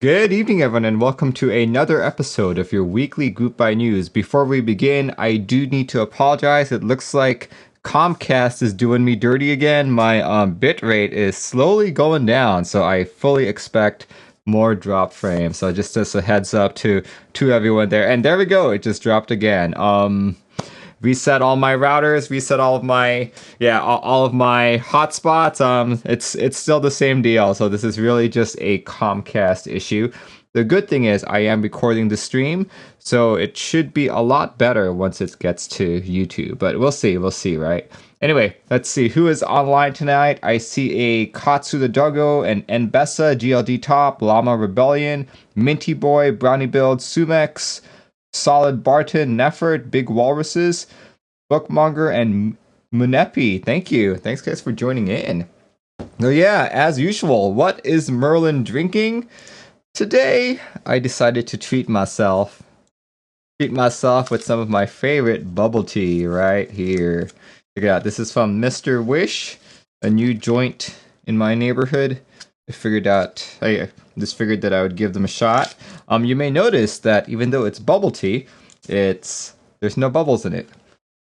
Good evening, everyone, and welcome to another episode of your weekly Group by News. Before we begin, I do need to apologize. It looks like Comcast is doing me dirty again. My bitrate is slowly going down, so I fully expect more drop frames. So just as a heads up to everyone there. And there we go, it just dropped again. Reset all my routers, reset all of my all of my hotspots. It's still the same deal. So this is really just a Comcast issue. The good thing is I am recording the stream, so it should be a lot better once it gets to YouTube. But we'll see, right? Anyway, let's see who is online tonight. I see a Katsu the Doggo, and Nbessa, GLD Top, Llama Rebellion, Minty Boy, Brownie Build, Sumex, Solid Barton, Neffert, Big Walruses, Bookmonger, and Munepi. Thank you. Thanks, guys, for joining in. So yeah, as usual, what is Merlin drinking? Today, I decided to treat myself with some of my favorite bubble tea right here. Check it out. This is from Mr. Wish, a new joint in my neighborhood. I just figured that I would give them a shot. You may notice that even though it's bubble tea, there's no bubbles in it.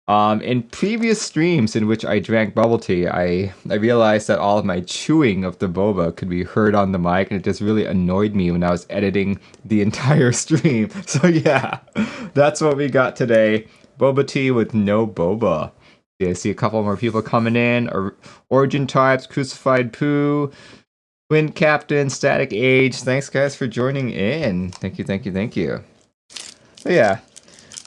In previous streams in which I drank bubble tea, I realized that all of my chewing of the boba could be heard on the mic, and it just really annoyed me when I was editing the entire stream. So yeah, that's what we got today. Boba tea with no boba. Yeah, I see a couple more people coming in. Origin Types, Crucified Poo, Wind Captain, Static Age. Thanks, guys, for joining in. Thank you. So yeah,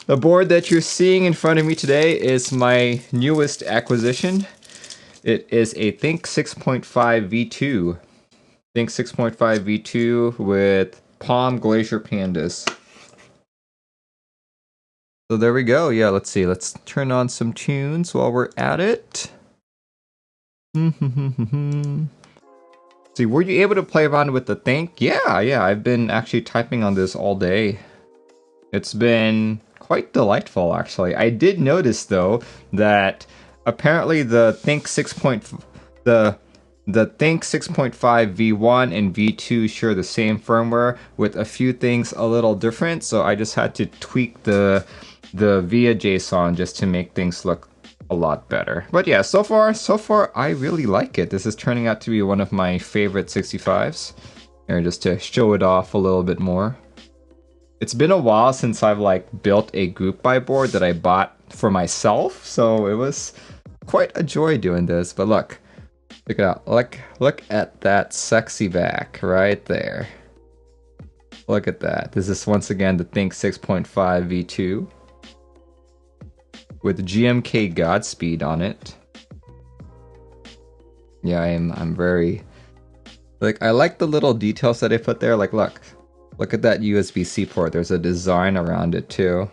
the board that you're seeing in front of me today is my newest acquisition. It is a Think 6.5 V2. Think 6.5 V2 with Palm Glacier Pandas. So there we go. Yeah, let's see. Let's turn on some tunes while we're at it. See, were you able to play around with the Think? Yeah, I've been actually typing on this all day. It's been quite delightful, actually. I did notice, though, that apparently the Think 6.5 V1 and V2 share the same firmware, with a few things a little different. So I just had to tweak the via JSON just to make things look a lot better. But yeah, so far I really like it. This is turning out to be one of my favorite 65s. Here, just to show it off a little bit more. It's been a while since I've built a group by board that I bought for myself, so it was quite a joy doing this. But look, check it out. Look at that sexy back right there. Look at that. This is once again the Think 6.5 V2 with GMK Godspeed on it. Yeah, I'm very I like the little details that I put there. Look at that USB-C port. There's a design around it too.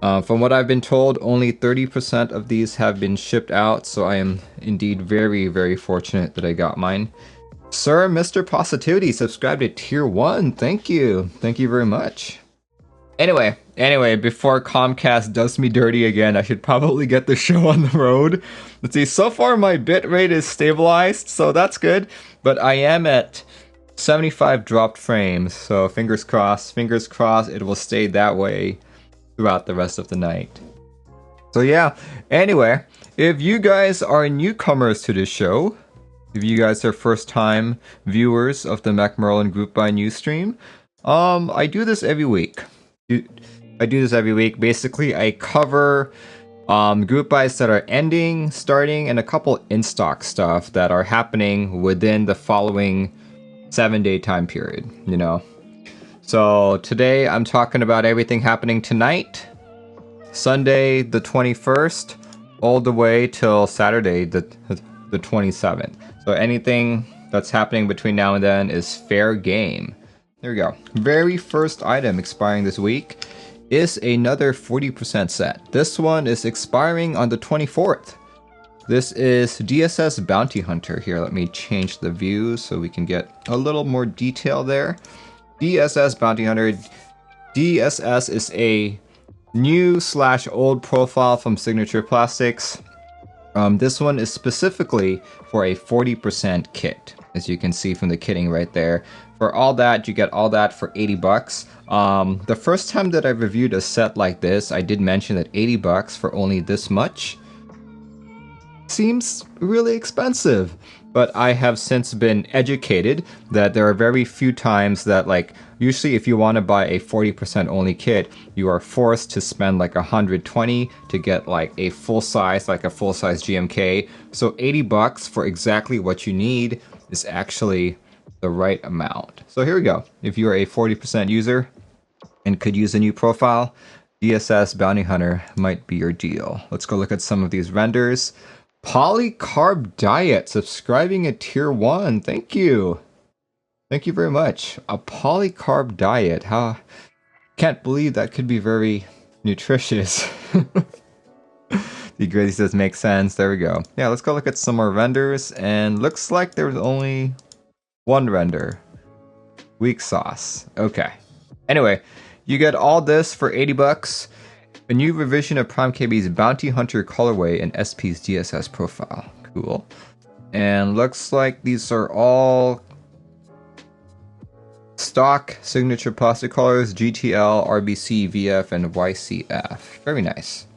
From what I've been told, only 30% of these have been shipped out, so I am indeed very, very fortunate that I got mine. Sir, Mr. Positivity, subscribe to Tier 1. Thank you. Thank you very much. Anyway, before Comcast does me dirty again, I should probably get the show on the road. Let's see, so far my bitrate is stabilized, so that's good. But I am at 75 dropped frames, so fingers crossed, it will stay that way throughout the rest of the night. So yeah, anyway, if you guys are newcomers to this show, if you guys are first time viewers of the Merlin Group by News stream, I do this every week. Basically, I cover group buys that are ending, starting, and a couple in-stock stuff that are happening within the following 7-day time period, So today I'm talking about everything happening tonight, Sunday the 21st, all the way till Saturday the 27th. So anything that's happening between now and then is fair game. There we go. Very first item expiring this week is another 40% set. This one is expiring on the 24th. This is DSS Bounty Hunter. Here, let me change the view so we can get a little more detail there. DSS Bounty Hunter. DSS is a new/old profile from Signature Plastics. This one is specifically for a 40% kit. as you can see from the kitting right there. For all that, you get all that for 80 bucks. The first time that I reviewed a set like this, I did mention that 80 bucks for only this much seems really expensive. But I have since been educated that there are very few times that, like, usually if you want to buy a 40% only kit, you are forced to spend like 120 to get like a full size GMK. So 80 bucks for exactly what you need is actually the right amount. So here we go. If you are a 40% user and could use a new profile, DSS Bounty Hunter might be your deal. Let's go look at some of these renders. Polycarb Diet subscribing at tier 1. Thank you. Thank you very much. A polycarb diet. How? Can't believe that could be very nutritious. The Gracie says makes sense. There we go. Yeah, let's go look at some more renders. And looks like there's only one render. Weak sauce. Okay. Anyway, you get all this for 80 bucks. A new revision of Prime KB's Bounty Hunter colorway and SP's DSS profile. Cool. And looks like these are all stock signature plastic colors: GTL, RBC, VF, and YCF. Very nice.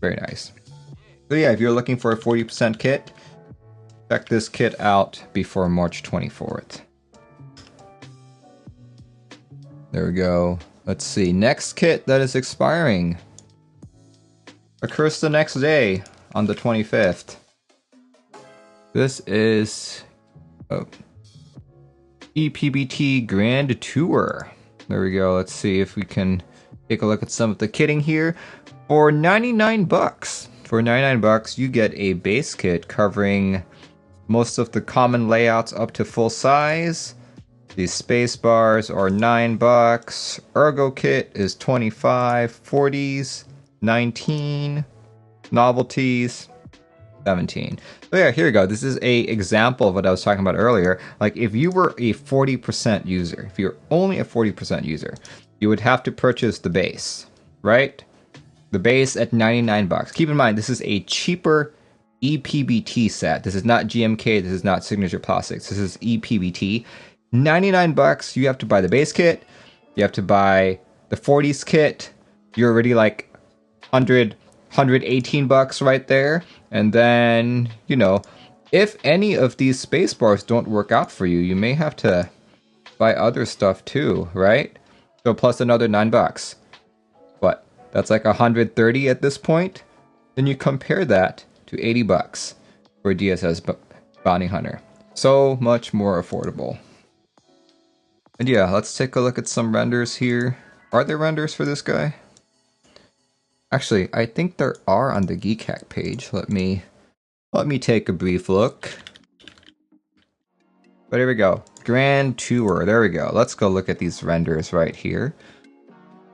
Very nice. So yeah, if you're looking for a 40% kit, check this kit out before March 24th. There we go. Let's see. Next kit that is expiring occurs the next day on the 25th. This is ePBT Grand Tour. There we go. Let's see if we can take a look at some of the kitting here. For 99 bucks. For 99 bucks, you get a base kit covering most of the common layouts up to full size. These space bars are 9 bucks. Ergo kit is 25. 40s 19, novelties 17. So yeah, here we go. This is a example of what I was talking about earlier. Like if you were a 40% user, if you're only a 40% user, you would have to purchase the base, right? The base at 99 bucks. Keep in mind, this is a cheaper ePBT set. This is not GMK, this is not Signature Plastics. This is ePBT. 99 bucks, you have to buy the base kit, you have to buy the 40s kit. You're already like 118 bucks right there. And then, you know, if any of these space bars don't work out for you, you may have to buy other stuff too, right? So plus another 9 bucks. What? That's like 130 at this point. Then you compare that to 80 bucks for DSS Bounty Hunter. So much more affordable. And yeah, let's take a look at some renders here. Are there renders for this guy? Actually, I think there are on the Geekark page. Let me take a brief look. But here we go. Grand Tour. There we go. Let's go look at these renders right here.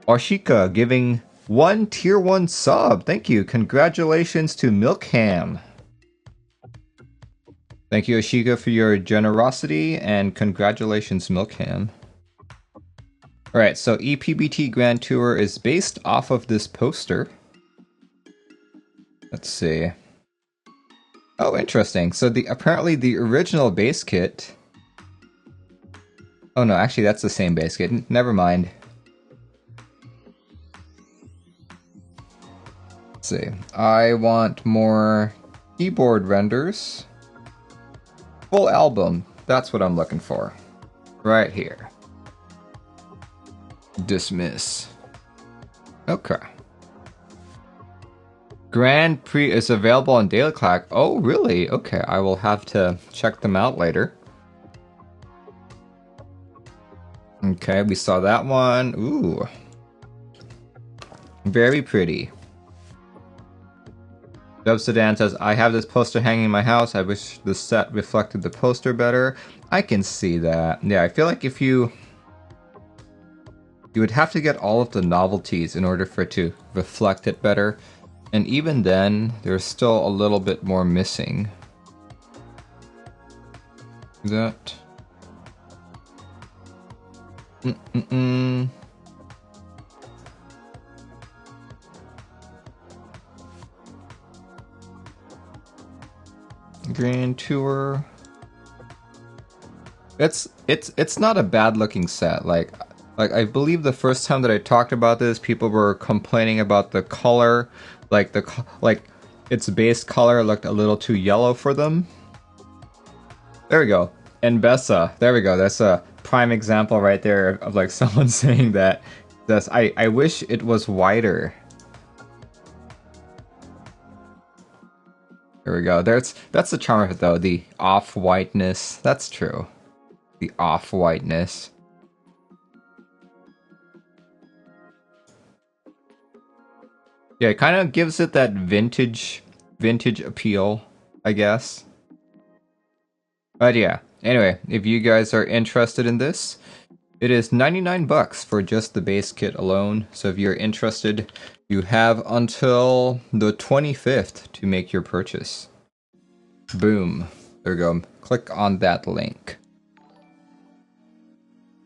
Ashika giving 1 tier 1 sub. Thank you. Congratulations to Milkham. Thank you, Ashika, for your generosity, and congratulations, Milkham. Alright, so ePBT Grand Tour is based off of this poster. Let's see. Oh, interesting. So apparently the original base kit... Oh no, actually that's the same base kit. Never mind. Let's see. I want more keyboard renders. Full album. That's what I'm looking for. Right here. Dismiss. Okay. Grand Prix is available on Daily Clock. Oh, really? Okay, I will have to check them out later. Okay, we saw that one. Ooh. Very pretty. Dub Sedan says, I have this poster hanging in my house. I wish the set reflected the poster better. I can see that. Yeah, I feel like if you would have to get all of the novelties in order for it to reflect it better. And even then, there's still a little bit more missing. That. Grand Tour. It's not a bad looking set. Like I believe the first time that I talked about this, people were complaining about the color, like its base color looked a little too yellow for them. There we go. Enbessa. There we go. That's a prime example right there of like someone saying that. I wish it was whiter. There we go. That's the charm of it though. The off-whiteness. That's true. The off-whiteness. Yeah, it kind of gives it that vintage appeal, I guess. But yeah, anyway, if you guys are interested in this, it is 99 bucks for just the base kit alone. So if you're interested, you have until the 25th to make your purchase. Boom. There we go. Click on that link.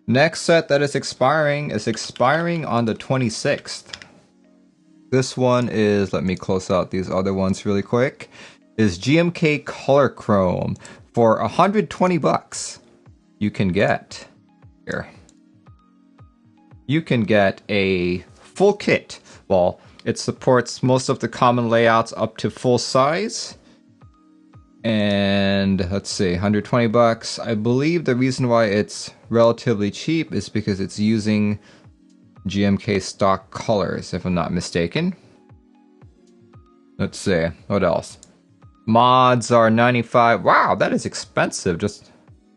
Next set that is expiring on the 26th. This one is, let me close out these other ones really quick, is GMK Colorchrome. For 120 bucks, you can get, here, you can get a full kit. Well, it supports most of the common layouts up to full size. And let's see, 120 bucks. I believe the reason why it's relatively cheap is because it's using GMK stock colors, if I'm not mistaken. Let's see, what else? Mods are 95. Wow, that is expensive. Just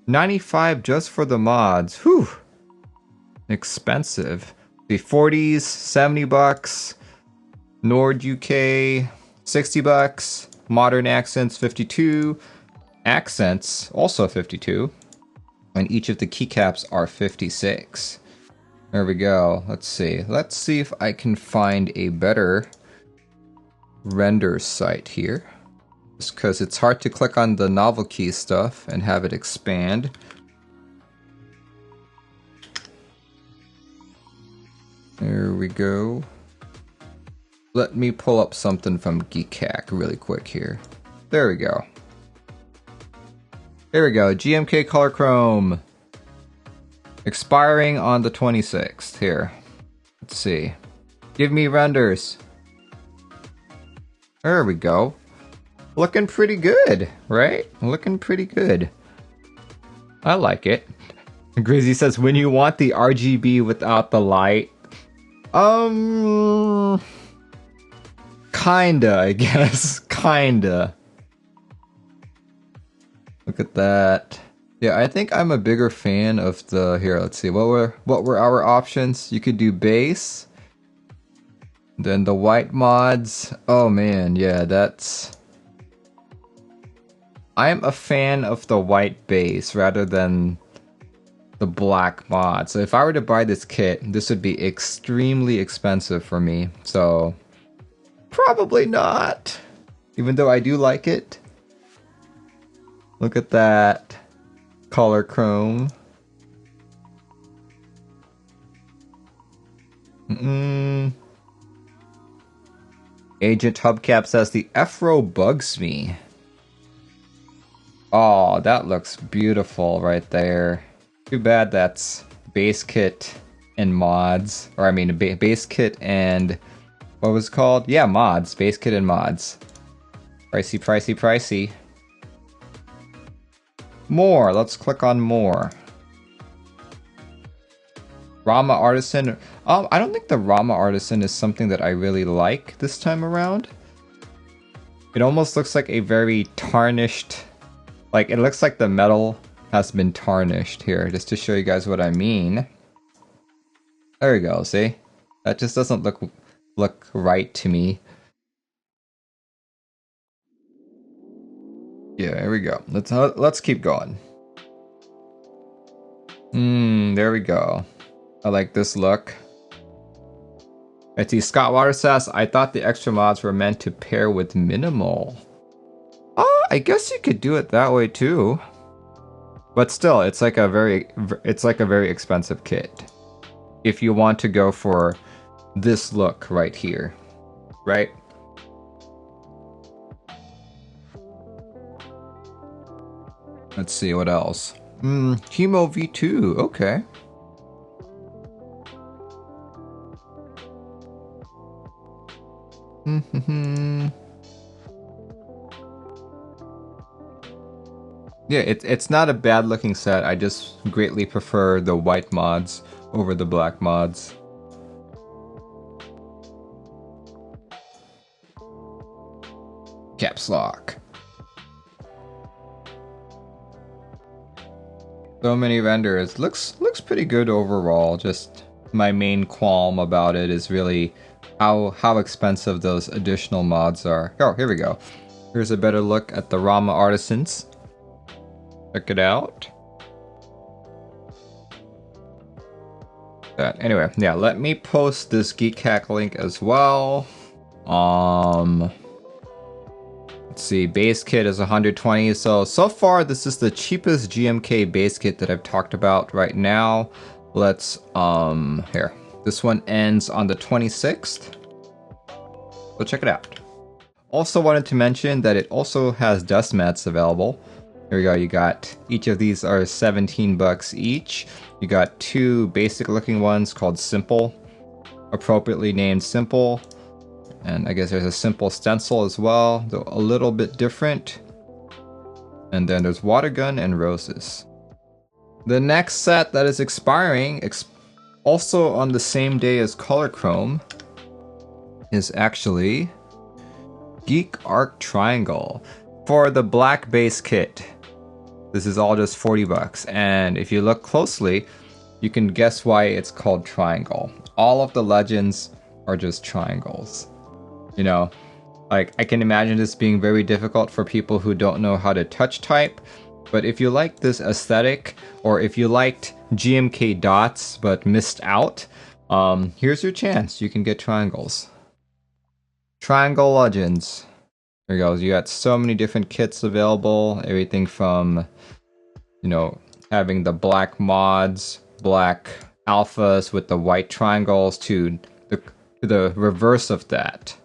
95 just for the mods. Whew. Expensive. The 40s, 70 bucks. Nord UK, 60 bucks. Modern Accents, 52. Accents, also 52. And each of the keycaps are 56. There we go. Let's see. Let's see if I can find a better render site here. Just because it's hard to click on the novel key stuff and have it expand. There we go. Let me pull up something from Geekark really quick here. There we go. There we go. GMK Colorchrome. Expiring on the 26th. Here. Let's see. Give me renders. There we go. Looking pretty good, right? Looking pretty good. I like it. Grizzy says, when you want the RGB without the light. Kinda, I guess. Kinda. Look at that. Yeah, I think I'm a bigger fan of the, here, let's see, what were our options? You could do base. Then the white mods. Oh man, yeah, that's... I'm a fan of the white base rather than the black mod. So if I were to buy this kit, this would be extremely expensive for me. So probably not. Even though I do like it. Look at that. Colorchrome. Agent Hubcap says the F-Row bugs me. Oh, that looks beautiful right there. Too bad that's base kit and mods. Or I mean base kit and what was it called? Yeah, mods. Base kit and mods. Pricey, pricey, pricey. More. Let's click on more. Rama Artisan. I don't think the Rama Artisan is something that I really like this time around. It almost looks like a very tarnished... Like, it looks like the metal has been tarnished here, just to show you guys what I mean. There we go, see? That just doesn't look right to me. Yeah, there we go. Let's keep going. There we go. I like this look. I see Scott Water says, I thought the extra mods were meant to pair with minimal. I guess you could do it that way too. But still, it's like a very expensive kit. If you want to go for this look right here, right? Let's see what else. Hemo V2, okay. Yeah, it's not a bad looking set. I just greatly prefer the white mods over the black mods. Caps lock. So many vendors. Looks pretty good overall. Just my main qualm about it is really how expensive those additional mods are. Oh, here we go. Here's a better look at the Rama Artisans. Check it out. Anyway, yeah, let me post this Geekark link as well. Let's see, base kit is 120. So far this is the cheapest GMK base kit that I've talked about right now. Let's here. This one ends on the 26th. So check it out. Also wanted to mention that it also has Deskmats available. Here we go, you got, each of these are 17 bucks each. You got two basic looking ones called Simple, appropriately named Simple. And I guess there's a simple stencil as well, though a little bit different. And then there's Water Gun and Roses. The next set that is expiring, also on the same day as Colorchrome, is actually Geekark Triangle for the black base kit. This is all just 40 bucks. And if you look closely, you can guess why it's called Triangle. All of the legends are just triangles. You know, like I can imagine this being very difficult for people who don't know how to touch type, but if you like this aesthetic, or if you liked GMK dots but missed out, here's your chance. You can get triangles. Triangle Legends. There you go. You got so many different kits available. Everything from, you know, having the black mods, black alphas with the white triangles to the reverse of that.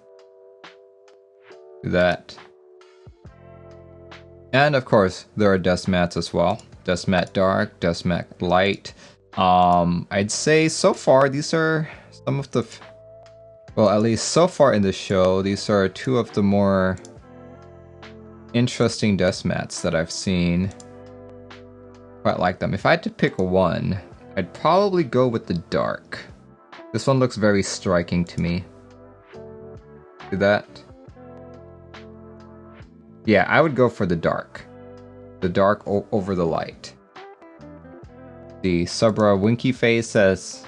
And of course, there are Deskmats as well. Deskmat Dark, Deskmat Light. I'd say so far these are some of the, well, at least so far in the show, these are two of the more interesting Deskmats that I've seen. Quite like them. If I had to pick one, I'd probably go with the Dark. This one looks very striking to me. See that? Yeah, I would go for the Dark. The Dark over the Light. The Subra Winky Face says,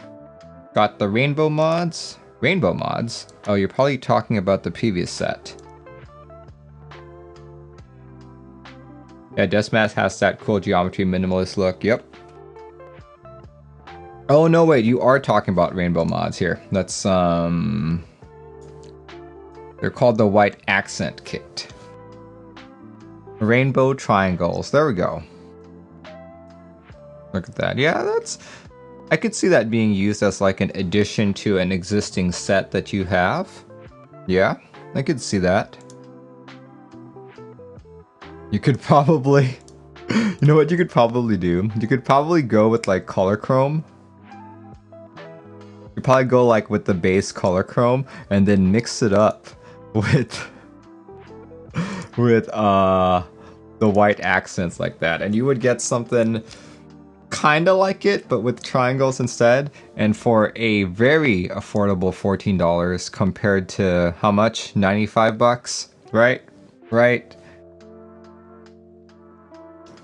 got the rainbow mods? Rainbow mods? Oh, you're probably talking about the previous set. Yeah, Deskmats has that cool geometry minimalist look, yep. Oh no, wait, you are talking about rainbow mods here. That's, they're called the White Accent Kit. Rainbow triangles. There we go. Look at that. Yeah, that's... I could see that being used as like an addition to an existing set that you have. Yeah, I could see that. You could probably... You know what you could probably do? You could probably go with like Colorchrome. You could probably go like with the base Colorchrome and then mix it up with... with the white accents like that, and you would get something kind of like it but with triangles instead, and for a very affordable $14 compared to how much? 95 bucks, right?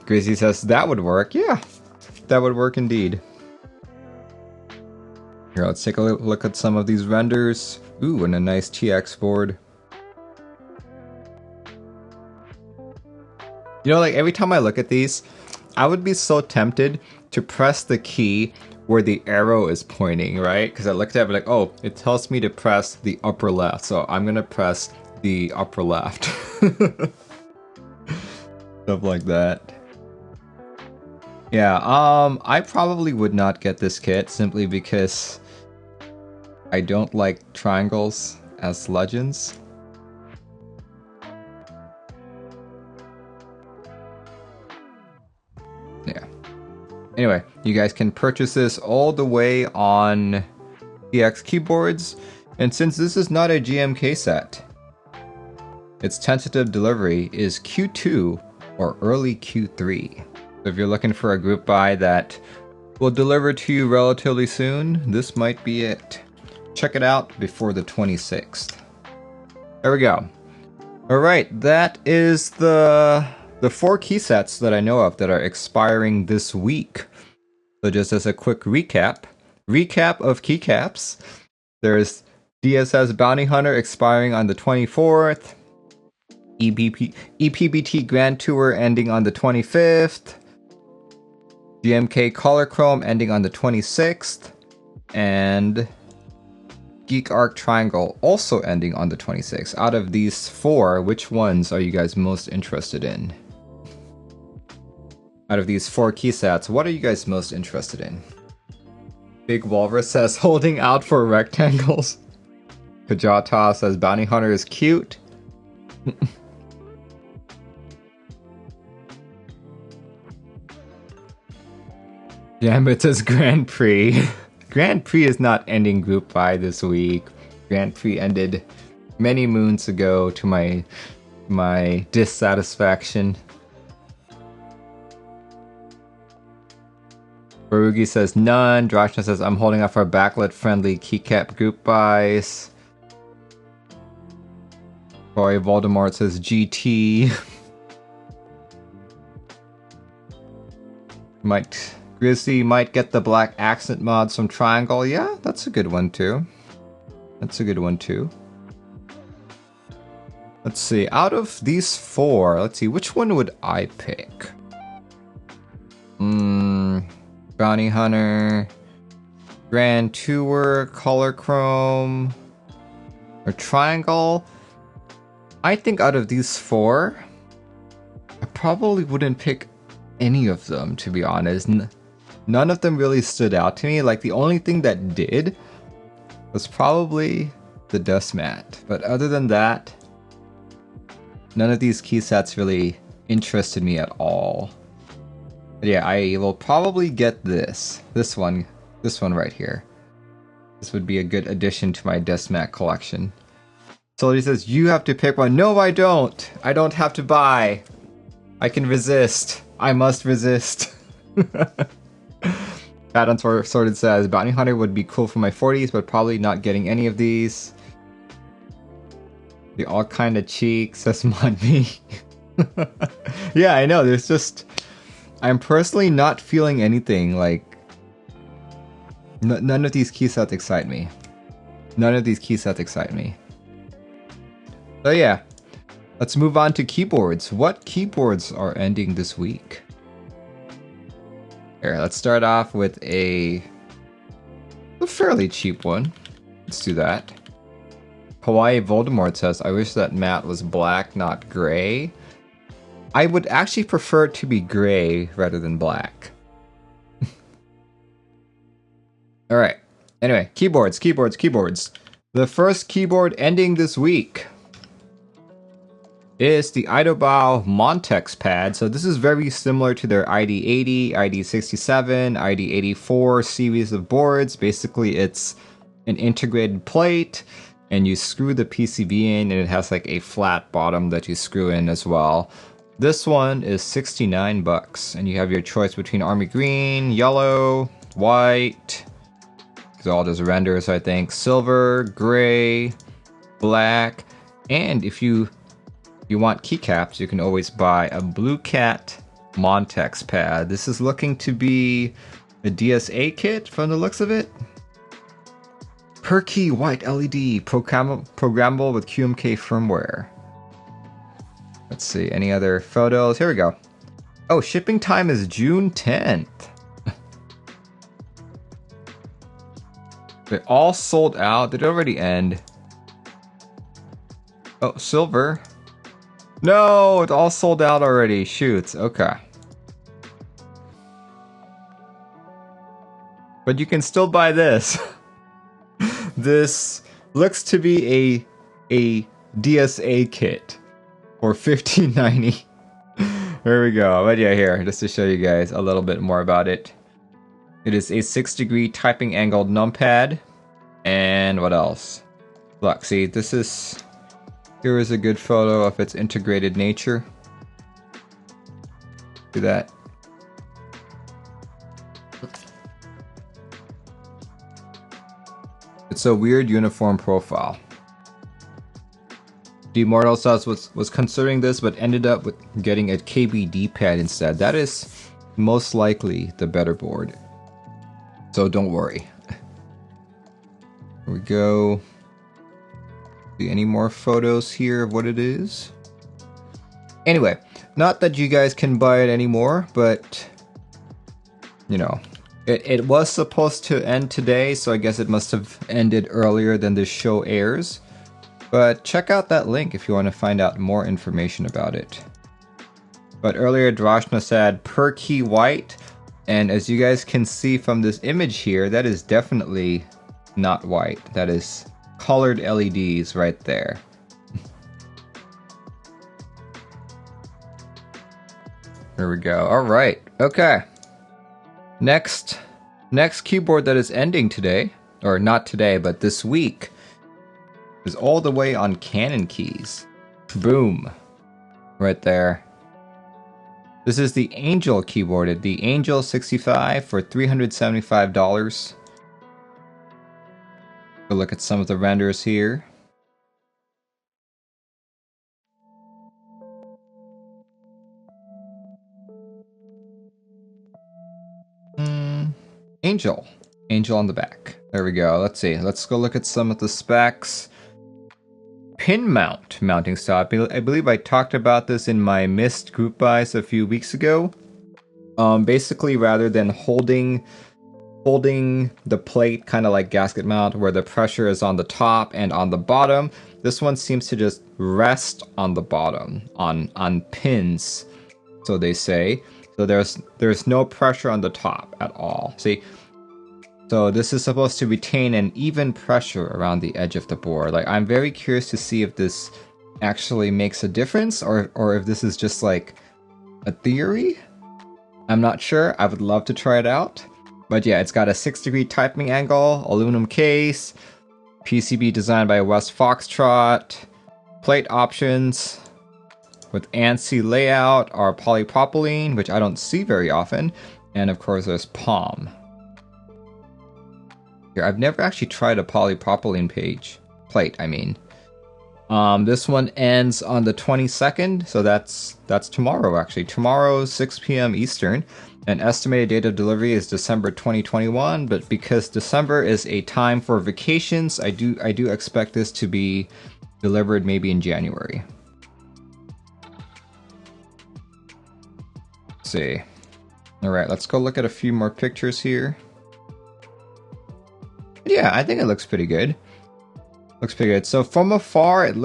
Gracie says that would work. Yeah, that would work indeed. Here, let's take a look at some of these renders. Ooh, and a nice TX board. You know, like every time I look at these, I would be so tempted to press the key where the arrow is pointing, right? Because I looked at it like, oh, it tells me to press the upper left, so I'm gonna press the upper left. Stuff like that. Yeah, I probably would not get this kit simply because I don't like triangles as legends. Yeah. Anyway, you guys can purchase this all the way on DX keyboards. And since this is not a GMK set, its tentative delivery is Q2 or early Q3. So if you're looking for a group buy that will deliver to you relatively soon, this might be it. Check it out before the 26th. There we go. Alright, that is the 4 key sets that I know of that are expiring this week. So just as a quick recap of keycaps, there's DSS Bounty Hunter expiring on the 24th, ePBT Grand Tour ending on the 25th, GMK Colorchrome ending on the 26th, and Geekark Triangle also ending on the 26th. Out of these 4, which ones are you guys most interested in? Out of these 4 key sets, what are you guys most interested in? Big Walrus says holding out for rectangles. Kajata says Bounty Hunter is cute. Gambit says Grand Prix. Grand Prix is not ending group buy this week. Grand Prix ended many moons ago to my dissatisfaction. Barugi says none. Drashna says I'm holding out for backlit friendly keycap group buys. Boy Voldemort says GT. Grizzly might get the black accent mods from Triangle. Yeah, that's a good one too. That's a good one too. Let's see, out of these 4, let's see, which one would I pick? Bounty Hunter, Grand Tour, Colorchrome, or Triangle? I think out of these 4, I probably wouldn't pick any of them, to be honest. None of them really stood out to me. Like, the only thing that did was probably the Deskmat. But other than that, none of these key sets really interested me at all. But yeah, I will probably get this one right here. This would be a good addition to my Deskmat collection. So he says, you have to pick one. No, I don't. I don't have to buy. I can resist. I must resist. Bad Unsorted says, Bounty Hunter would be cool for my 40s, but probably not getting any of these. They all kind of cheek, says Mod Me. Yeah, I know, there's just... I'm personally not feeling anything, like... None of these key sets excite me. None of these key sets excite me. So yeah, let's move on to keyboards. What keyboards are ending this week? Here, let's start off with a fairly cheap one. Let's do that. Hawaii Voldemort says, I wish that matte was black, not gray. I would actually prefer it to be gray rather than black. Alright, anyway, keyboards. The first keyboard ending this week is the IDOBAO Montex pad. So this is very similar to their ID80, ID67, ID84 series of boards. Basically, it's an integrated plate, and you screw the PCB in, and it has like a flat bottom that you screw in as well. This one is 69 bucks, and you have your choice between army green, yellow, white. These are all just renders, I think. Silver, gray, black, and if you want keycaps, you can always buy a Blue Cat Montex pad. This is looking to be a DSA kit from the looks of it. Per key white LED, programmable with QMK firmware. Let's see, any other photos? Here we go. Oh, shipping time is June 10th. They all sold out. Did it already end? Oh, silver. No, it's all sold out already. Shoots. Okay. But you can still buy this. This looks to be a DSA kit for $15.90. There we go. But yeah, here, just to show you guys a little bit more about it. It is a 6-degree typing angle numpad. And what else? Look, see, here is a good photo of its integrated nature. Do that. It's a weird uniform profile. Demortal Sauce was considering this, but ended up with getting a KBD pad instead. That is most likely the better board. So don't worry. Here we go. See any more photos here of what it is? Anyway, not that you guys can buy it anymore, but you know, it was supposed to end today, so I guess it must have ended earlier than this show airs. But check out that link if you want to find out more information about it. But earlier Drashna said per key white, and as you guys can see from this image here, that is definitely not white. That is colored LEDs right there. There we go. Alright, okay. Next keyboard that is ending today, or not today, but this week, is all the way on Canon keys. Boom. Right there. This is the Angel keyboard, the Angel 65 for $375. Go look at some of the renders here. Angel on the back. There we go. Let's see. Let's go look at some of the specs. Pin mounting style. I believe I talked about this in my missed group buys a few weeks ago. Basically, rather than holding the plate kind of like gasket mount where the pressure is on the top and on the bottom, this one seems to just rest on the bottom on pins, so they say. So there's no pressure on the top at all. See, so this is supposed to retain an even pressure around the edge of the board. Like, I'm very curious to see if this actually makes a difference, or if this is just like a theory. I'm not sure. I would love to try it out. But yeah, it's got a 6-degree typing angle, aluminum case, PCB designed by West Foxtrot, plate options with ANSI layout are polypropylene, which I don't see very often, and of course there's POM. Here, I've never actually tried a polypropylene plate, I mean. This one ends on the 22nd, so that's tomorrow actually. Tomorrow, 6 p.m. Eastern. An estimated date of delivery is December 2021, but because December is a time for vacations, I do expect this to be delivered maybe in January. Let's see. Alright, let's go look at a few more pictures here. Yeah, I think it looks pretty good. Looks pretty good. So from afar, it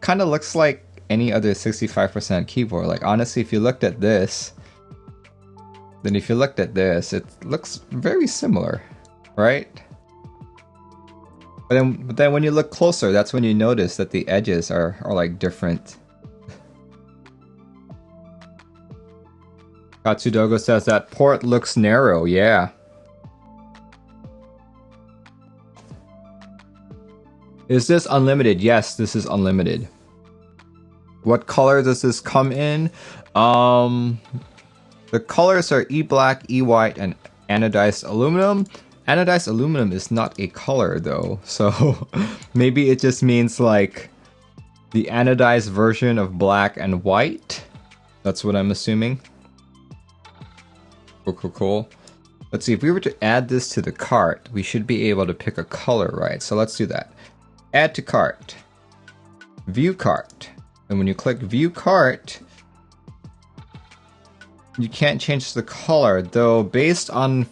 kind of looks like any other 65% keyboard. Like, honestly, if you looked at this, then if you looked at this, it looks very similar, right? But then when you look closer, that's when you notice that the edges are like different. Katsudogo says that port looks narrow, yeah. Is this unlimited? Yes, this is unlimited. What color does this come in? The colors are E-black, E-white, and anodized aluminum. Anodized aluminum is not a color though, so maybe it just means like the anodized version of black and white. That's what I'm assuming. Cool. Let's see, if we were to add this to the cart, we should be able to pick a color, right? So let's do that. Add to cart. View cart. And when you click view cart, you can't change the color, though based on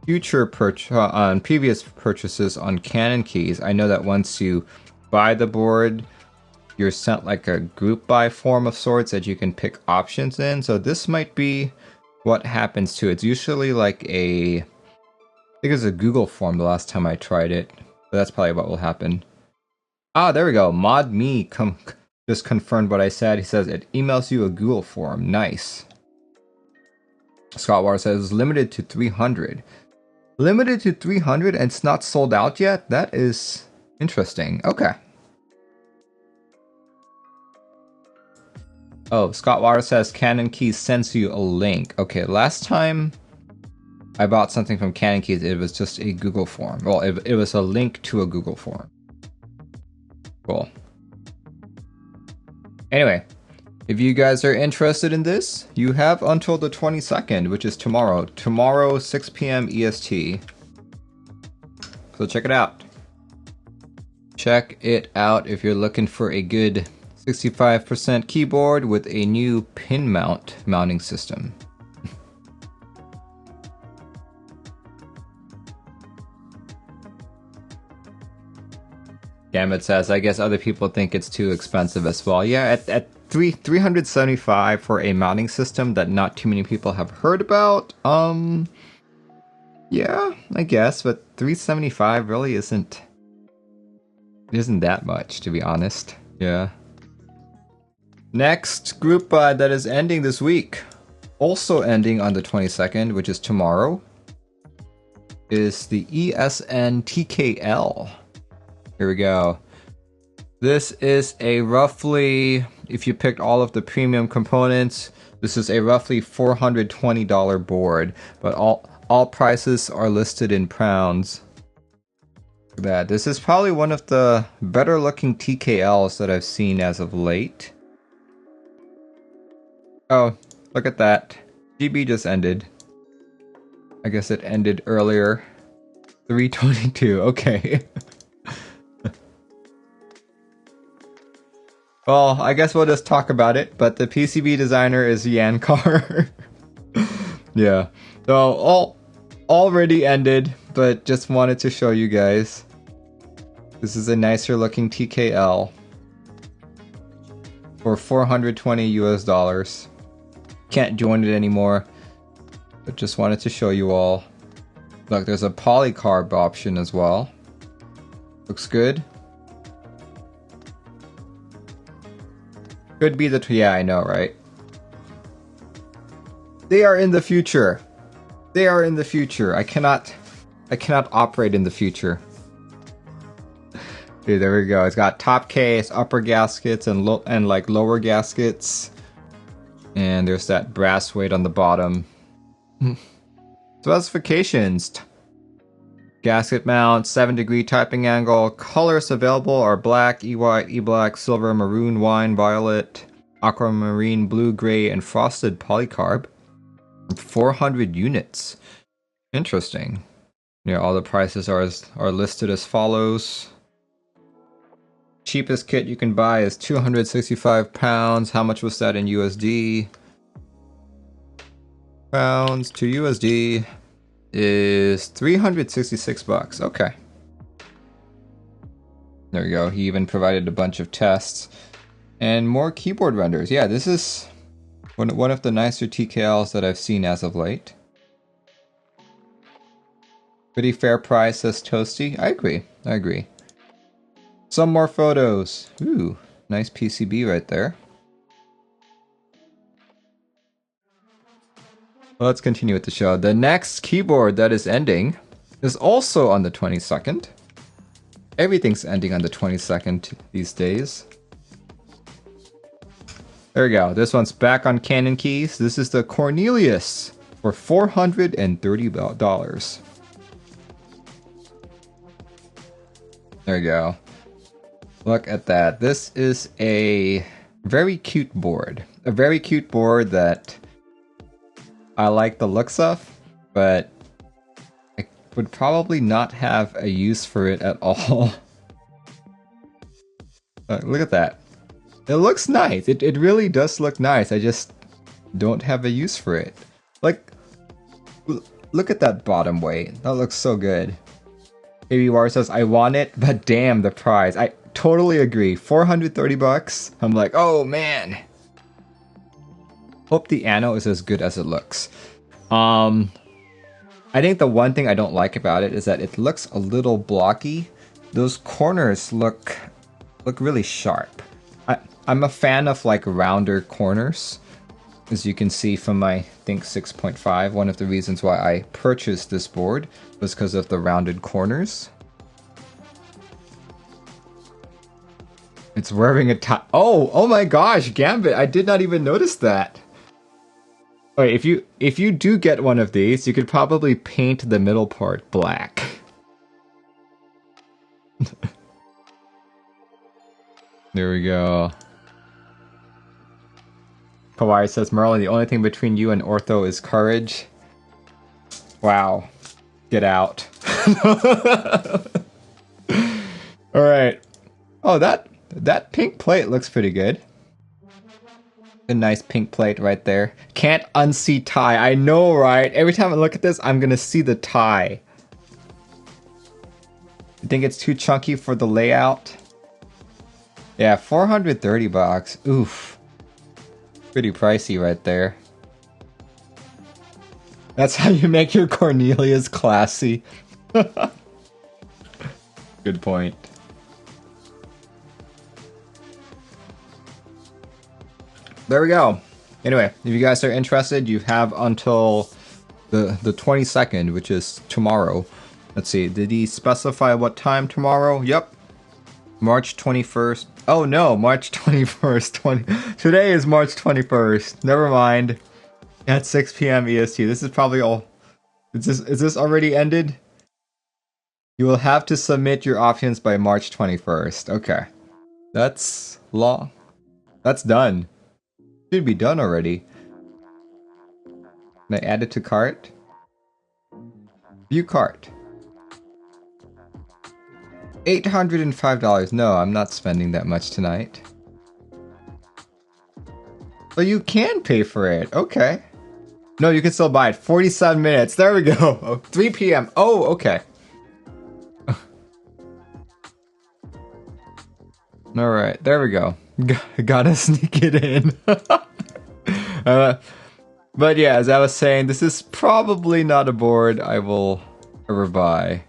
previous purchases on Canon keys, I know that once you buy the board, you're sent like a group buy form of sorts that you can pick options in. So this might be what happens too. It's usually like I think it's a Google form the last time I tried it, but that's probably what will happen. Ah, there we go. ModMe just confirmed what I said. He says it emails you a Google form. Nice. Scott Water says limited to 300. Limited to 300 and it's not sold out yet? That is interesting. Okay. Oh, Scott Water says Canon Keys sends you a link. Okay, last time I bought something from Canon Keys, it was just a Google form. Well, it was a link to a Google form. Cool. Anyway, if you guys are interested in this, you have until the 22nd, which is tomorrow. Tomorrow, 6 p.m. EST. So check it out. Check it out if you're looking for a good 65% keyboard with a new pin mounting system. Gambit says, I guess other people think it's too expensive as well. Yeah, at $375 for a mounting system that not too many people have heard about. Yeah, I guess, but $375 really isn't that much, to be honest. Yeah. Next group that is ending this week, also ending on the 22nd, which is tomorrow, is the ESN TKL. Here we go. This is a roughly, if you picked all of the premium components, this is a roughly $420 board, but all prices are listed in pounds. Look at that. This is probably one of the better looking TKLs that I've seen as of late. Oh, look at that. GB just ended. I guess it ended earlier. 322, okay. Well, I guess we'll just talk about it, but the PCB designer is Yankar. Yeah. So, already ended, but just wanted to show you guys. This is a nicer looking TKL for $420 US. Can't join it anymore, but just wanted to show you all. Look, there's a polycarb option as well. Looks good. Could be the, yeah, I know, right? They are in the future. They are in the future. I cannot operate in the future. Okay, there we go. It's got top case, upper gaskets, and like lower gaskets. And there's that brass weight on the bottom. Specifications. Gasket mount, 7-degree typing angle. Colors available are black, E-white, E-black, silver, maroon, wine, violet, aquamarine, blue, gray, and frosted polycarb. 400 units. Interesting. Yeah, all the prices are listed as follows. Cheapest kit you can buy is £265. How much was that in USD? Pounds to USD is $366. Okay. There we go. He even provided a bunch of tests and more keyboard renders. Yeah, this is one of the nicer TKLs that I've seen as of late. Pretty fair price, says Toasty. I agree. Some more photos. Ooh, nice PCB right there. Well, let's continue with the show. The next keyboard that is ending is also on the 22nd. Everything's ending on the 22nd these days. There we go. This one's back on Canon Keys. This is the Cornelius for $430. There you go. Look at that. This is a very cute board. A very cute board that I like the looks of, but I would probably not have a use for it at all. Look at that. It looks nice. It really does look nice. I just don't have a use for it. Like, look at that bottom weight. That looks so good. KBDFans says, I want it, but damn the price. I totally agree. $430. I'm like, oh man. Hope the Anno is as good as it looks. I think the one thing I don't like about it is that it looks a little blocky. Those corners look really sharp. I'm a fan of like rounder corners. As you can see from my Think 6.5, one of the reasons why I purchased this board was because of the rounded corners. It's wearing a tie. Oh my gosh, Gambit! I did not even notice that. Wait, if you do get one of these, you could probably paint the middle part black. There we go. Kawhi says, Merlin, the only thing between you and Ortho is courage. Wow. Get out. Alright. Oh, that pink plate looks pretty good. A nice pink plate right there. Can't unsee tie. I know, right? Every time I look at this, I'm gonna see the tie. You think it's too chunky for the layout? Yeah, 430 bucks. Oof. Pretty pricey right there. That's how you make your Cornelius classy. Good point. There we go. Anyway, if you guys are interested, you have until the 22nd, which is tomorrow. Let's see, did he specify what time tomorrow? Yep. March 21st. Oh no, March 21st. Today is March 21st. Never mind. At 6 p.m. EST. This is probably all. Is this already ended? You will have to submit your options by March 21st. Okay. That's long. That's done. Should be done already. Can I add it to cart? View cart. $805. No, I'm not spending that much tonight. But you can pay for it. Okay. No, you can still buy it. 47 minutes. There we go. Oh, 3 p.m. Oh, okay. Alright, there we go. Gotta sneak it in. But yeah, as I was saying, this is probably not a board I will ever buy.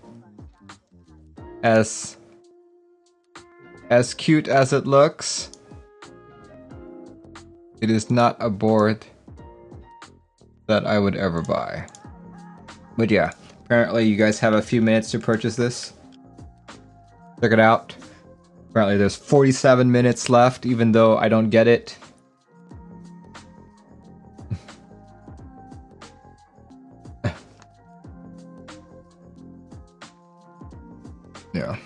As cute as it looks, it is not a board that I would ever buy. But yeah, apparently you guys have a few minutes to purchase this. Check it out. Apparently there's 47 minutes left, even though I don't get it. Yeah.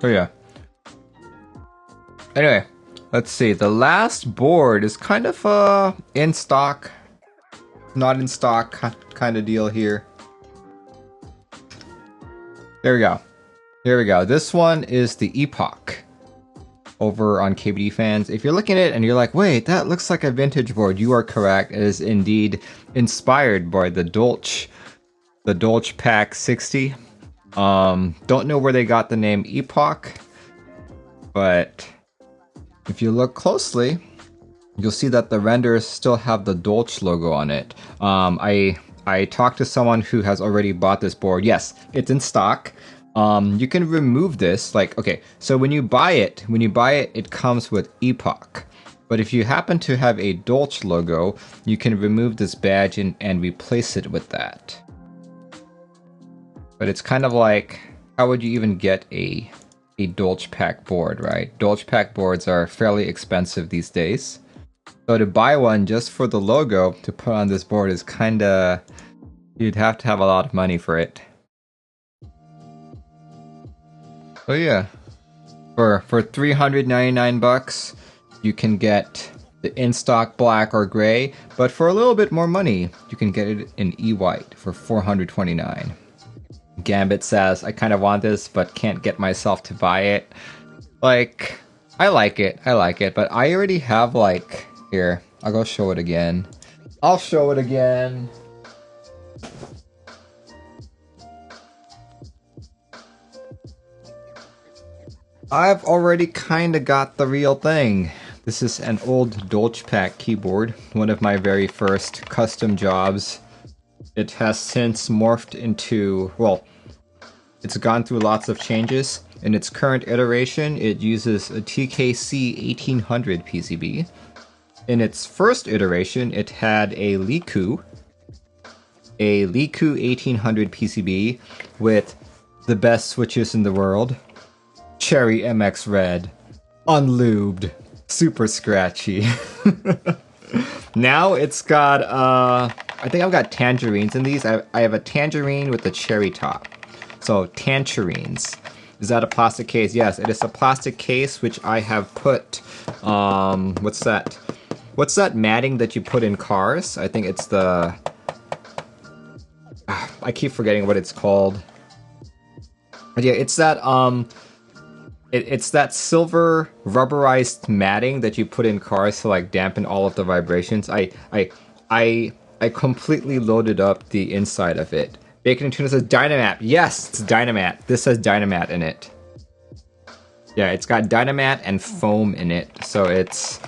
So yeah. Anyway, let's see. The last board is kind of in stock, not in stock kind of deal here. There we go. Here we go. This one is the Epoch over on KBDFans. If you're looking at it and you're like, wait, that looks like a vintage board, you are correct. It is indeed inspired by the Dolch Pack 60. Don't know where they got the name Epoch, but if you look closely, you'll see that the renders still have the Dolch logo on it. I talked to someone who has already bought this board. Yes, it's in stock. You can remove this. Like, okay, so when you buy it, it comes with Epoch. But if you happen to have a Dolch logo, you can remove this badge and replace it with that. But it's kind of like, how would you even get a Dolch Pack board, right? Dolch Pack boards are fairly expensive these days. So to buy one just for the logo to put on this board is kinda... you'd have to have a lot of money for it. So yeah, for 399 bucks, you can get the Instock black or gray, but for a little bit more money, you can get it in E-white for 429. Gambit says, I kind of want this, but can't get myself to buy it. Like, I like it, but I already have, like, here, I'll go show it again. I'll show it again. I've already kind of got the real thing. This is an old Dolch Pack keyboard, one of my very first custom jobs. It has since morphed into, well, it's gone through lots of changes. In its current iteration, it uses a TKC 1800 PCB. In its first iteration, it had a Liku 1800 PCB with the best switches in the world. Cherry MX Red, unlubed, super scratchy. Now it's got, I think I've got tangerines in these. I have a tangerine with a cherry top. So, tangerines. Is that a plastic case? Yes, it is a plastic case, which I have put, what's that? What's that matting that you put in cars? I think it's the, I keep forgetting what it's called. But yeah, it's that, it's that silver rubberized matting that you put in cars to like dampen all of the vibrations. I completely loaded up the inside of it. Bacon and Tuna says Dynamat. Yes, it's Dynamat. This has Dynamat in it. Yeah, it's got Dynamat and foam in it, so it's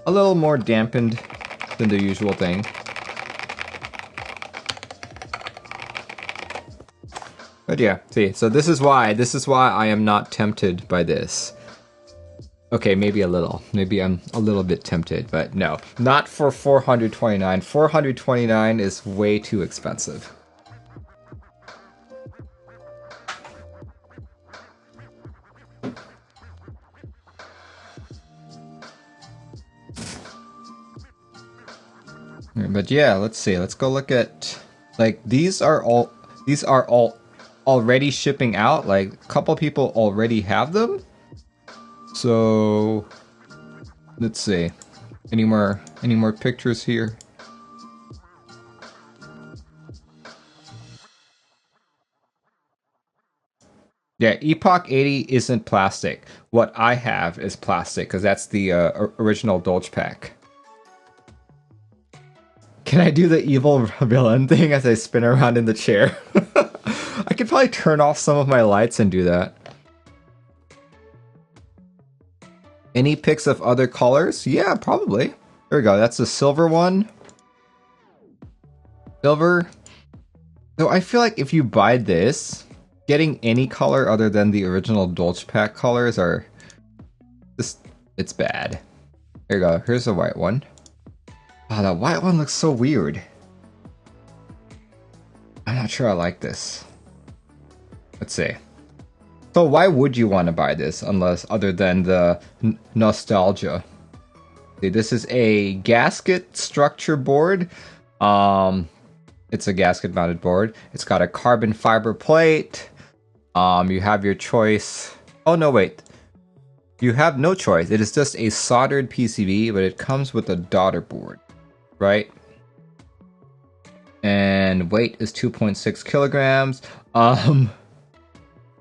a little more dampened than the usual thing. But yeah, see, so this is why I am not tempted by this. Okay, maybe a little. Maybe I'm a little bit tempted, but no. Not for $429. $429 is way too expensive. But yeah, let's see. Let's go look at, like, these are all already shipping out. Like, a couple people already have them. So let's see. Any more pictures here? Yeah, Epoch 80 isn't plastic. What I have is plastic, because that's the original Dolch pack. Can I do the evil villain thing as I spin around in the chair? I could probably turn off some of my lights and do that. Any pics of other colors? Yeah, probably. There we go. That's the silver one. Silver. So I feel like if you buy this, getting any color other than the original Dolch pack colors are just, it's bad. There you go. Here's the white one. Oh, that white one looks so weird. I'm not sure I like this. Let's see. So why would you want to buy this unless other than the nostalgia? See, this is a gasket structure board. It's a gasket mounted board. It's got a carbon fiber plate. You have your choice. Oh no, wait. You have no choice. It is just a soldered PCB, but it comes with a daughter board, right? And weight is 2.6 kilograms.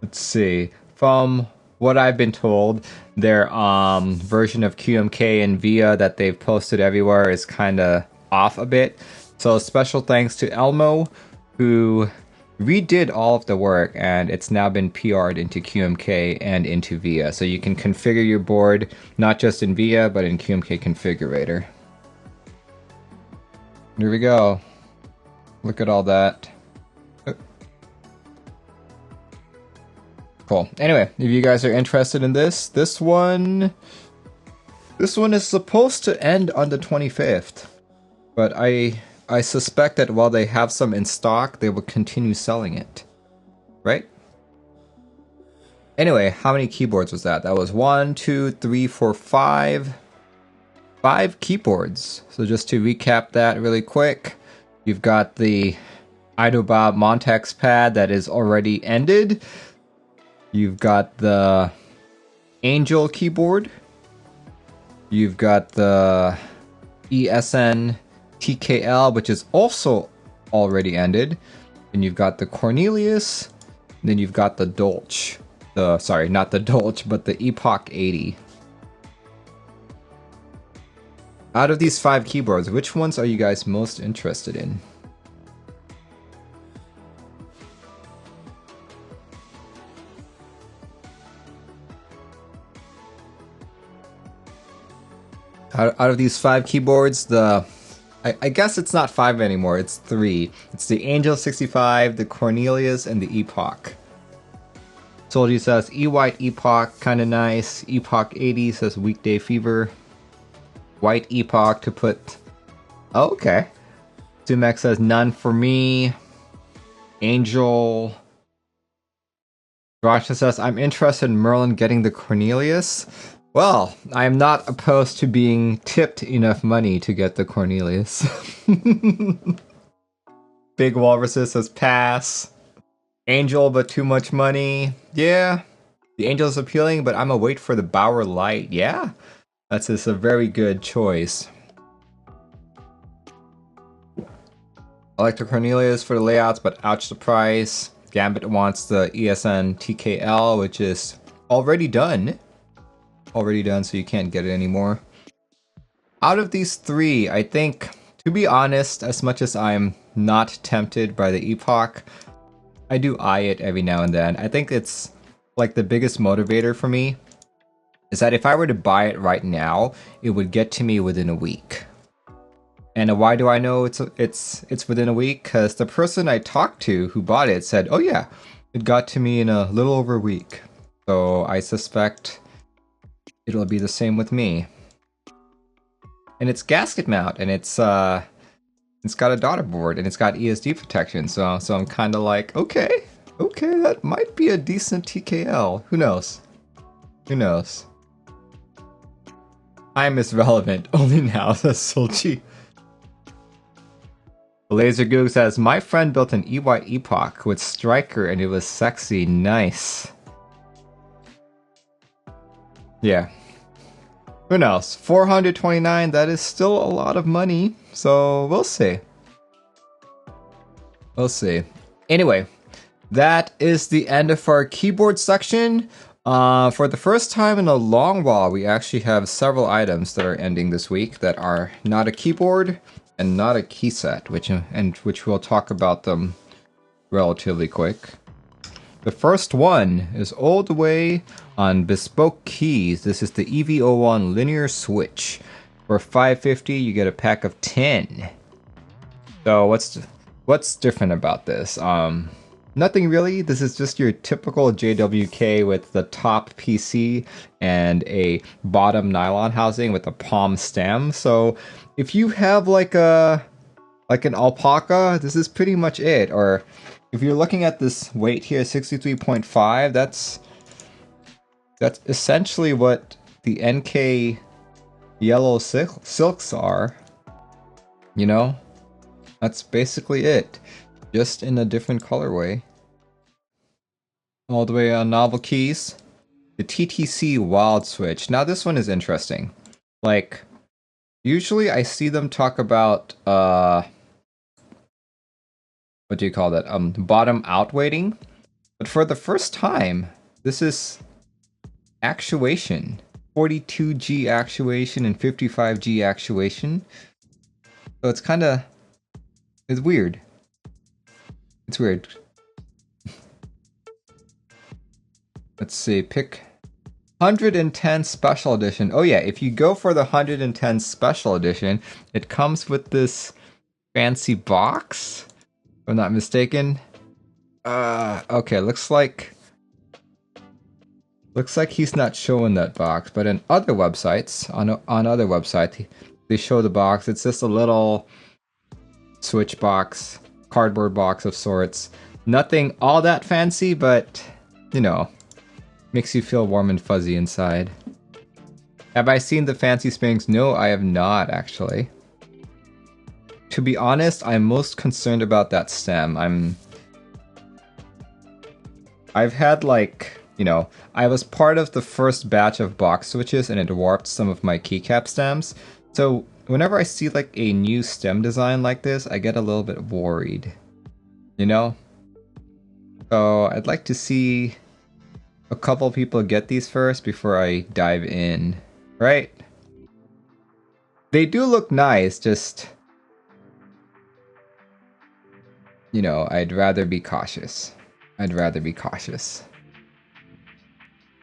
Let's see. From what I've been told, their version of QMK and VIA that they've posted everywhere is kind of off a bit. So special thanks to Elmo, who redid all of the work, and it's now been PR'd into QMK and into VIA. So you can configure your board not just in VIA, but in QMK Configurator. Here we go. Look at all that. Cool. Anyway, if you guys are interested in this one is supposed to end on the 25th. But I suspect that while they have some in stock, they will continue selling it. Right? Anyway, how many keyboards was that? That was 1, 2, 3, 4, 5. 5 keyboards. So just to recap that really quick, you've got the IDOBAO Montex pad that is already ended. You've got the Angel keyboard. You've got the ESN TKL, which is also already ended. And you've got the Cornelius. And then you've got the Dolch. Sorry, not the Dolch, but the Epoch 80. Out of these 5 keyboards, which ones are you guys most interested in? Out of these 5 keyboards, I guess it's not 5 anymore, it's 3. It's the Angel 65, the Cornelius, and the Epoch. Soldier says E-White Epoch, kinda nice. Epoch 80 says Weekday Fever. White Epoch to put... Oh, okay. Sumex says none for me. Angel... Rasha says, I'm interested in Merlin getting the Cornelius. Well, I am not opposed to being tipped enough money to get the Cornelius. Big Walruses says pass. Angel, but too much money. Yeah, the Angel is appealing, but I'm gonna wait for the Bower Light. Yeah, that's just a very good choice. I like the Cornelius for the layouts, but ouch the price. Gambit wants the ESN TKL, which is already done. Already done, so you can't get it anymore. Out of these three, I think, to be honest, as much as I'm not tempted by the Epoch, I do eye it every now and then. I think it's like the biggest motivator for me is that if I were to buy it right now, it would get to me within a week. And why do I know it's within a week? Because the person I talked to who bought it said, oh yeah, it got to me in a little over a week. So I suspect it'll be the same with me. And it's gasket mount, and it's got a daughter board, and it's got ESD protection. So I'm kind of like, okay, that might be a decent TKL. Who knows? Who knows? Time is relevant only now. That's so cheap. Laser Goog says, my friend built an E-White Epoch with Striker and it was sexy. Nice. Yeah. Who knows? 429, that is still a lot of money. So we'll see. We'll see. Anyway, that is the end of our keyboard section. For the first time in a long while, we actually have several items that are ending this week that are not a keyboard and not a key set, which we'll talk about them relatively quick. The first one is all the way on bespoke keys. This is the EV01 linear switch. For $550, you get a pack of 10. So what's different about this? Nothing really. This is just your typical JWK with the top PC and a bottom nylon housing with a palm stem. So if you have like an alpaca, this is pretty much it. Or if you're looking at this weight here, 63.5, that's essentially what the NK yellow silks are. You know? That's basically it. Just in a different colorway. All the way on novel keys. The TTC Wild Switch. Now this one is interesting. Like, usually I see them talk about, what do you call that? Bottom out weighting. But for the first time, this is actuation. 42G actuation and 55G actuation. So it's it's weird. It's weird. Let's see, pick 110 Special Edition. Oh yeah, if you go for the 110 Special Edition, it comes with this fancy box, if I'm not mistaken. Okay, looks like he's not showing that box, but in other websites, on other websites, they show the box. It's just a little switch box, cardboard box of sorts. Nothing all that fancy, but you know, makes you feel warm and fuzzy inside. Have I seen the fancy springs? No, I have not actually. To be honest, I'm most concerned about that stem. I've had like, you know, I was part of the first batch of box switches and it warped some of my keycap stems. So whenever I see like a new stem design like this, I get a little bit worried, you know? So I'd like to see a couple people get these first before I dive in, right? They do look nice, just, you know, I'd rather be cautious.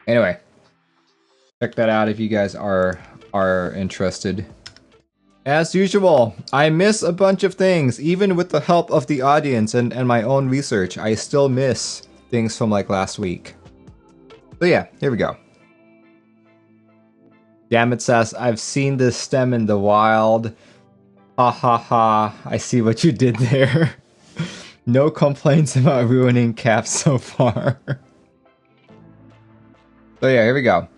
Anyway, check that out if you guys are interested. As usual, I miss a bunch of things. Even with the help of the audience and my own research, I still miss things from like last week. So yeah, here we go. Damn it, Sass, I've seen this stem in the wild. Ha ha ha, I see what you did there. No complaints about ruining caps so far. So yeah, here we go.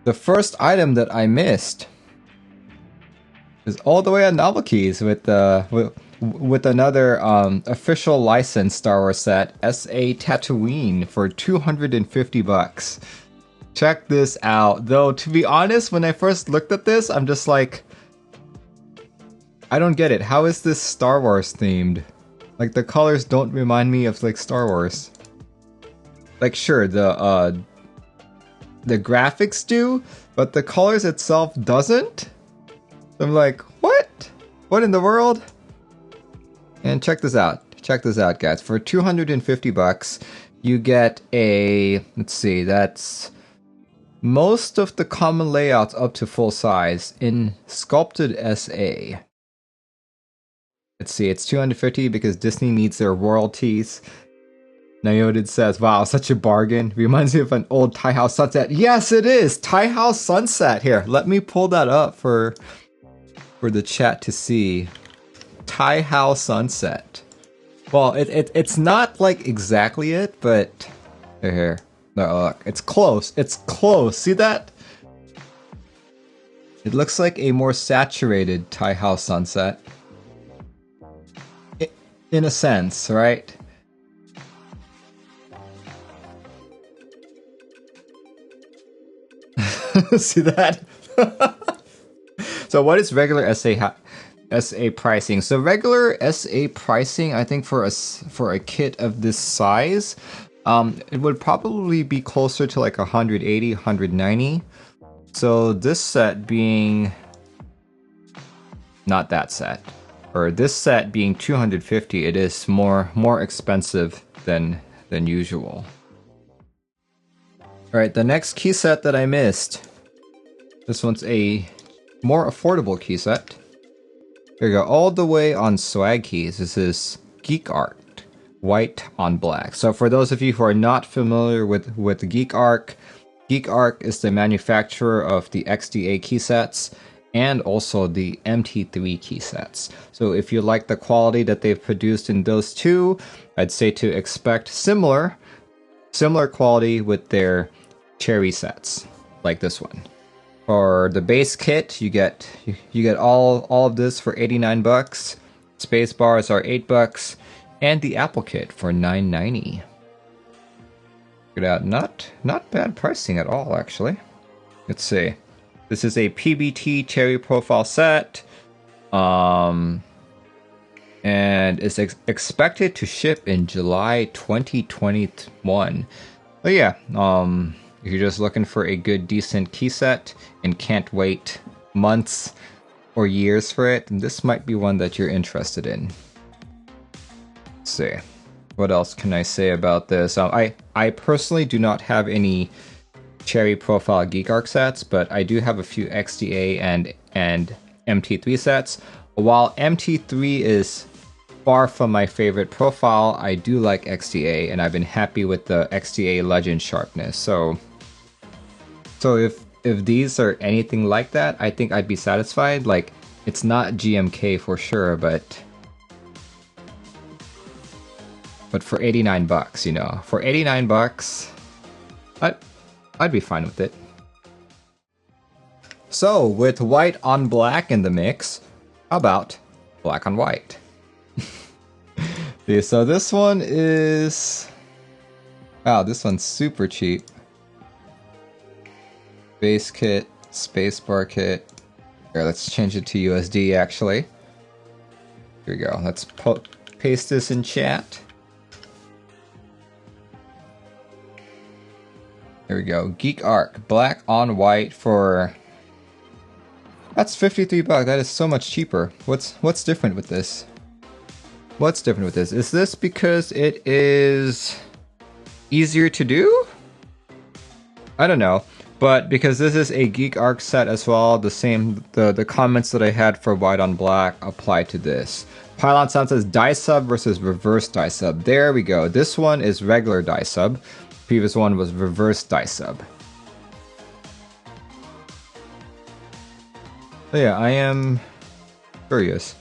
The first item that I missed is all the way on Novel Keys with another official licensed Star Wars set, SA Tatooine, for $250. Check this out. Though, to be honest, when I first looked at this, I'm just like, I don't get it. How is this Star Wars themed? Like, the colors don't remind me of like Star Wars. Like, sure, the graphics do, but the colors itself doesn't. I'm like, what? What in the world? And check this out. Check this out, guys. For $250, you get a, let's see, that's most of the common layouts up to full size in sculpted SA. Let's see, it's $250 because Disney needs their royalties. Nayoted says, wow, such a bargain. Reminds me of an old Thai House Sunset. Yes, it is! Thai House Sunset. Here, let me pull that up for the chat to see. Thai House Sunset. Well, it's not like exactly it, but here. No, look, it's close. It's close. See that? It looks like a more saturated Thai House Sunset. In a sense, right? See that? So what is regular SA pricing? So regular SA pricing, I think for a kit of this size, it would probably be closer to like 180, 190. So this set being not that set, or this set being 250, it is more expensive than usual. All right, the next key set that I missed. This one's a more affordable key set. Here we go, all the way on swag keys. This is Geekark white on black. So for those of you who are not familiar with Geekark, Geekark is the manufacturer of the XDA key sets and also the MT3 key sets. So if you like the quality that they've produced in those two, I'd say to expect similar quality with their cherry sets, like this one. For the base kit, you get all of this for $89. Space bars are $8, and the Apple kit for $9.90. Check it out, not bad pricing at all, actually. Let's see. This is a PBT cherry profile set, and it's expected to ship in July 2021. But yeah, if you're just looking for a good, decent key set and can't wait months or years for it, this might be one that you're interested in. Let's see. What else can I say about this? I personally do not have any cherry profile Geekark sets, but I do have a few XDA and MT3 sets. While MT3 is far from my favorite profile, I do like XDA, and I've been happy with the XDA Legend sharpness. So if these are anything like that, I think I'd be satisfied. Like, it's not GMK for sure, but for $89, you know, for $89, I'd be fine with it. So with white on black in the mix, how about black on white? Okay, so this one is, wow, this one's super cheap. Base kit, spacebar kit. Here, let's change it to USD actually. Here we go. Let's paste this in chat. Here we go. Geekark black on white for, that's $53. That is so much cheaper. What's different with this? What's different with this? Is this because it is easier to do? I don't know. But because this is a Geekark set as well, the comments that I had for white on black apply to this. Pylon Sound says die sub versus reverse die sub. There we go. This one is regular die sub. Previous one was reverse die sub. So yeah, I am curious.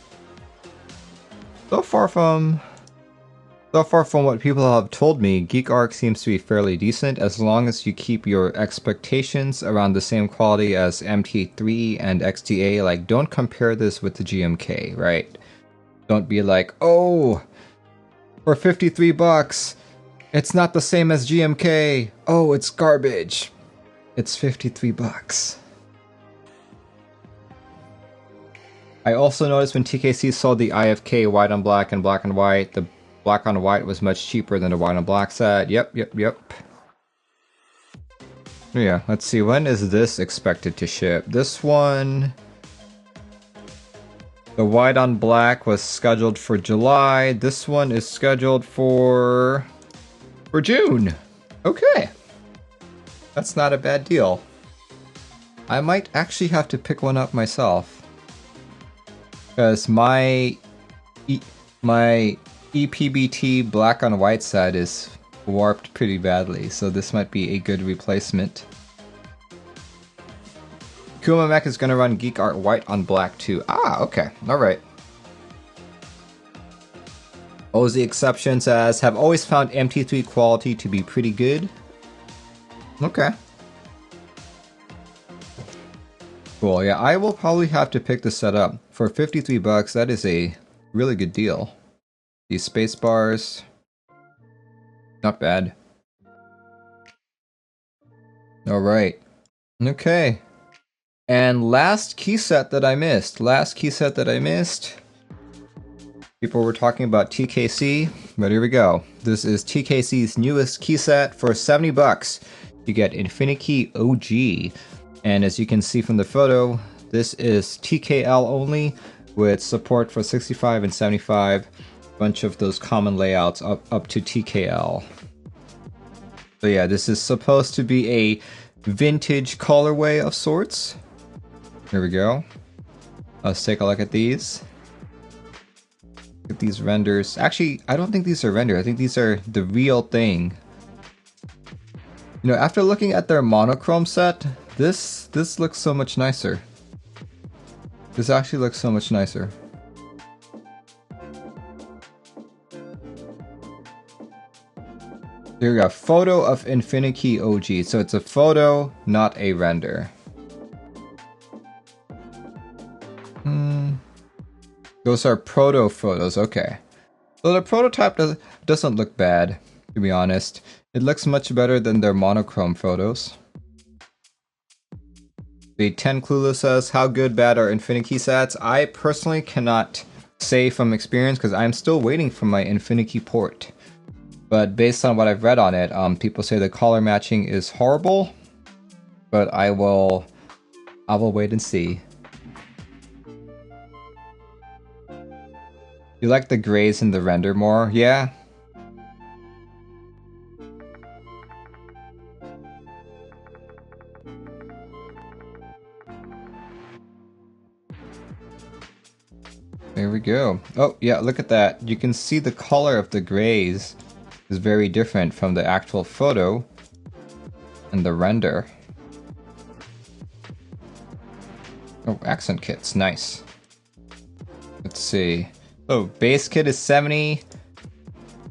So far from what people have told me, Geekark seems to be fairly decent as long as you keep your expectations around the same quality as MT3 and XTA. Like, don't compare this with the GMK, right? Don't be like, oh, for 53 bucks, it's not the same as GMK. Oh, it's garbage. It's 53 bucks. I also noticed when TKC sold the IFK white on black and black on white, the black on white was much cheaper than the white on black set. Yep. Yeah, let's see. When is this expected to ship? This one... The white on black was scheduled for July. This one is scheduled for June. Okay. That's not a bad deal. I might actually have to pick one up myself. Because my ePBT black on white set is warped pretty badly, so this might be a good replacement. Kuma Mech is going to run Geekark white on black too. Ah, okay. Alright. OZ Exception says, have always found MT3 quality to be pretty good. Okay. Cool, yeah, I will probably have to pick this set up. For 53 bucks, that is a really good deal. These space bars, not bad. Alright. Okay. And last key set that I missed. People were talking about TKC, but here we go. This is TKC's newest key set for 70 bucks. You get Infinikey OG. And as you can see from the photo, this is TKL only with support for 65 and 75. Bunch of those common layouts up to TKL. So yeah, this is supposed to be a vintage colorway of sorts. Here we go. Let's take a look at these. Look at these renders. Actually, I don't think these are rendered. I think these are the real thing. You know, after looking at their monochrome set, this looks so much nicer. This actually looks so much nicer. Here we go. Photo of Infinikey OG. So it's a photo, not a render. Those are proto photos. Okay. So the prototype doesn't look bad, to be honest. It looks much better than their monochrome photos. The 10 Clueless says, how good, bad are Infinikey sets? I personally cannot say from experience because I'm still waiting for my Infinikey port. But based on what I've read on it, people say the color matching is horrible. But I will wait and see. You like the grays in the render more? Yeah. There we go. Oh, yeah, look at that. You can see the color of the grays is very different from the actual photo and the render. Oh, accent kits. Nice. Let's see. Oh, base kit is 70.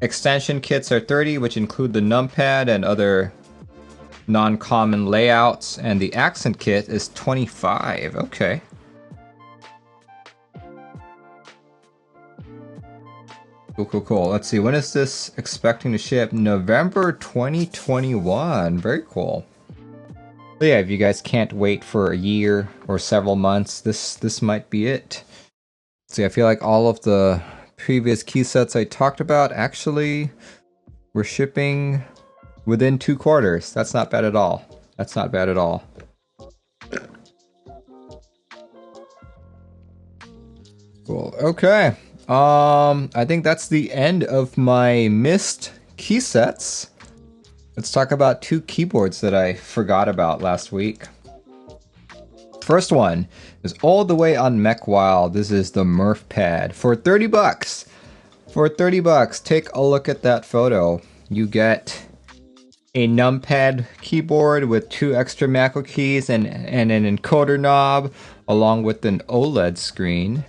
Extension kits are 30, which include the numpad and other non-common layouts. And the accent kit is 25. Okay. Cool. Let's see, when is this expecting to ship? November 2021. Very cool. So yeah, if you guys can't wait for a year or several months, this might be it. See, I feel like all of the previous key sets I talked about actually were shipping within 2 quarters. That's not bad at all. That's not bad at all. Cool. Okay. I think that's the end of my missed key sets. Let's talk about 2 keyboards that I forgot about last week. First one is all the way on MechWild. This is the Murphad for 30 bucks. For 30 bucks, take a look at that photo. You get a numpad keyboard with 2 extra macro keys and an encoder knob, along with an OLED screen.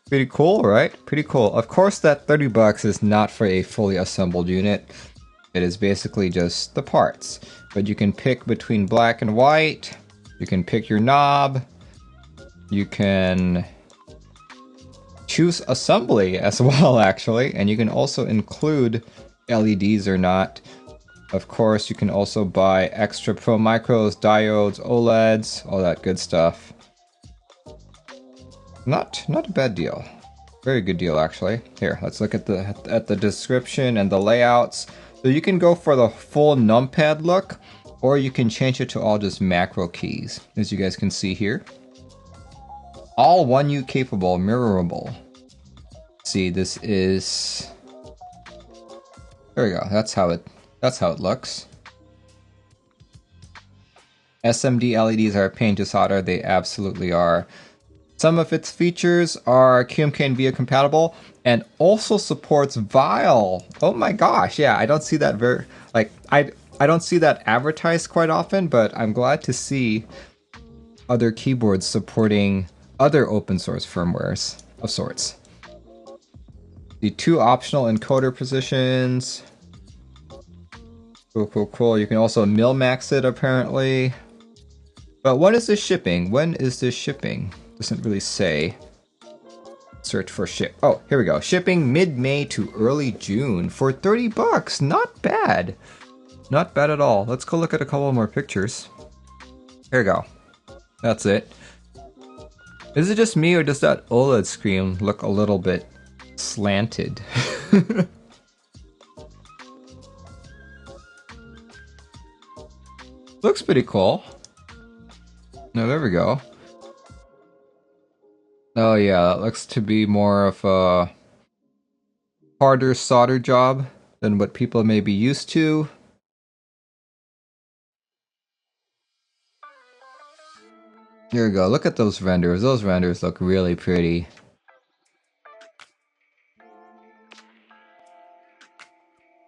Pretty cool, right? Pretty cool. Of course, that 30 bucks is not for a fully assembled unit. It is basically just the parts. But you can pick between black and white. You can pick your knob. You can choose assembly as well, actually. And you can also include LEDs or not. Of course, you can also buy extra Pro Micros, diodes, OLEDs, all that good stuff. Not a bad deal. Very good deal, actually. Here, let's look at the description and the layouts. So you can go for the full numpad look, or you can change it to all just macro keys, as you guys can see here. All 1U capable, mirrorable. See, this is. There we go. That's how it looks. SMD LEDs are a pain to solder. They absolutely are. Some of its features are QMK and VIA compatible, and also supports Vile. Oh my gosh, yeah, I don't see that I don't see that advertised quite often, but I'm glad to see other keyboards supporting other open source firmwares of sorts. The 2 optional encoder positions. Cool. You can also mil-max it apparently. But when is this shipping? When is this shipping? Doesn't really say. Search for ship. Oh, here we go. Shipping mid-May to early June for 30 bucks. Not bad. Not bad at all. Let's go look at a couple more pictures. Here we go. That's it. Is it just me, or does that OLED screen look a little bit slanted? Looks pretty cool. No, there we go. Oh yeah, that looks to be more of a harder solder job than what people may be used to. Here we go, look at those renders. Those renders look really pretty.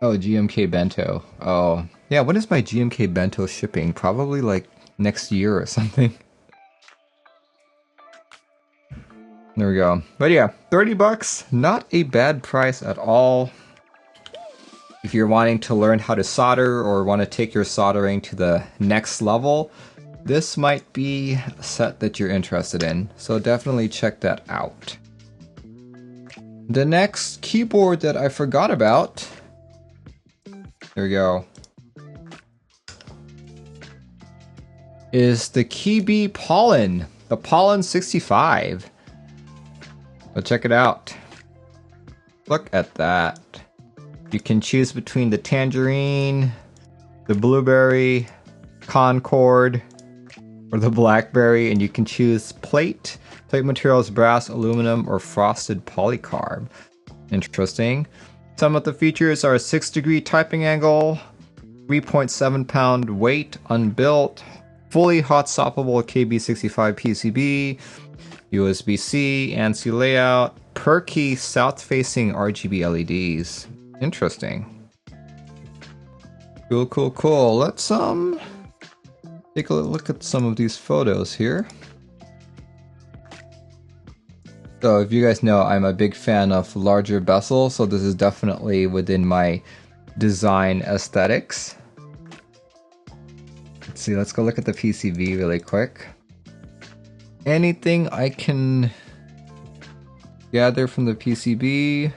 Oh, GMK Bento. Oh, yeah, when is my GMK Bento shipping? Probably like next year or something. There we go. But yeah, 30 bucks, not a bad price at all. If you're wanting to learn how to solder or want to take your soldering to the next level, this might be a set that you're interested in. So definitely check that out. The next keyboard that I forgot about. There we go. Is the Keybee Pollen. The Pollen 65. So check it out. Look at that. You can choose between the tangerine, the blueberry, Concord, or the blackberry, and you can choose plate. Plate materials, brass, aluminum, or frosted polycarb. Interesting. Some of the features are a 6-degree typing angle, 3.7 pound weight, unbuilt, fully hot swappable KB65 PCB, USB-C, ANSI layout, perky south-facing RGB LEDs. Interesting. Cool. Let's take a look at some of these photos here. So if you guys know, I'm a big fan of larger bezel, so this is definitely within my design aesthetics. Let's see, let's go look at the PCB really quick. Anything I can gather from the PCB?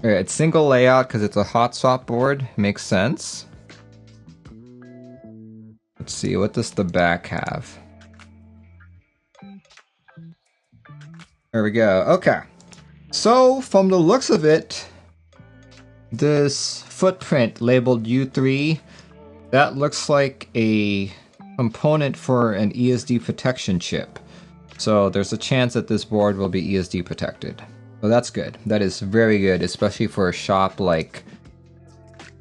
Alright, it's single layout because it's a hot swap board. Makes sense. Let's see, what does the back have? There we go. Okay. So, from the looks of it, this footprint labeled U3, that looks like a component for an ESD protection chip. So there's a chance that this board will be ESD protected. So that's good. That is very good, especially for a shop like,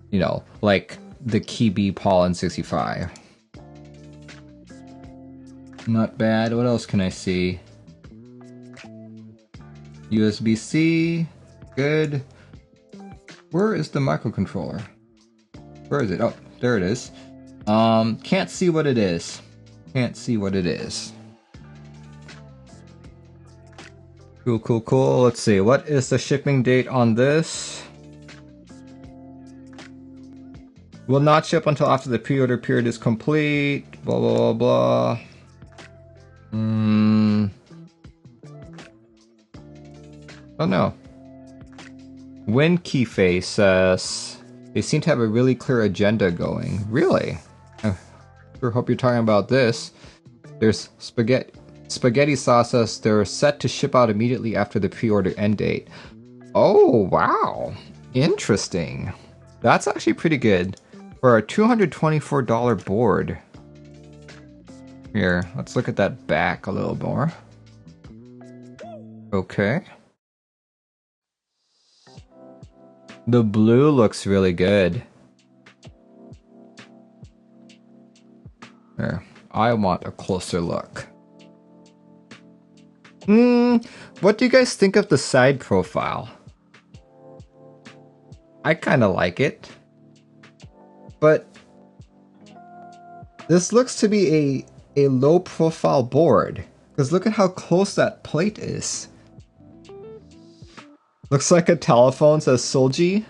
you know, like the Keybee Pollen 65. Not bad. What else can I see? USB-C, good. Where is the microcontroller? Where is it? Oh, there it is. Can't see what it is. Can't see what it is. Cool, cool, cool. Let's see. What is the shipping date on this? Will not ship until after the pre-order period is complete. Blah, blah, blah, blah. Oh no. WinKeyface says they seem to have a really clear agenda going. Really? I sure hope you're talking about this. There's spaghetti sauce says they're set to ship out immediately after the pre-order end date. Oh wow. Interesting. That's actually pretty good. For a $224 board. Here, let's look at that back a little more. Okay. The blue looks really good. Here, I want a closer look. What do you guys think of the side profile? I kind of like it. But this looks to be a low profile board. Because look at how close that plate is. Looks like a telephone, says Solji.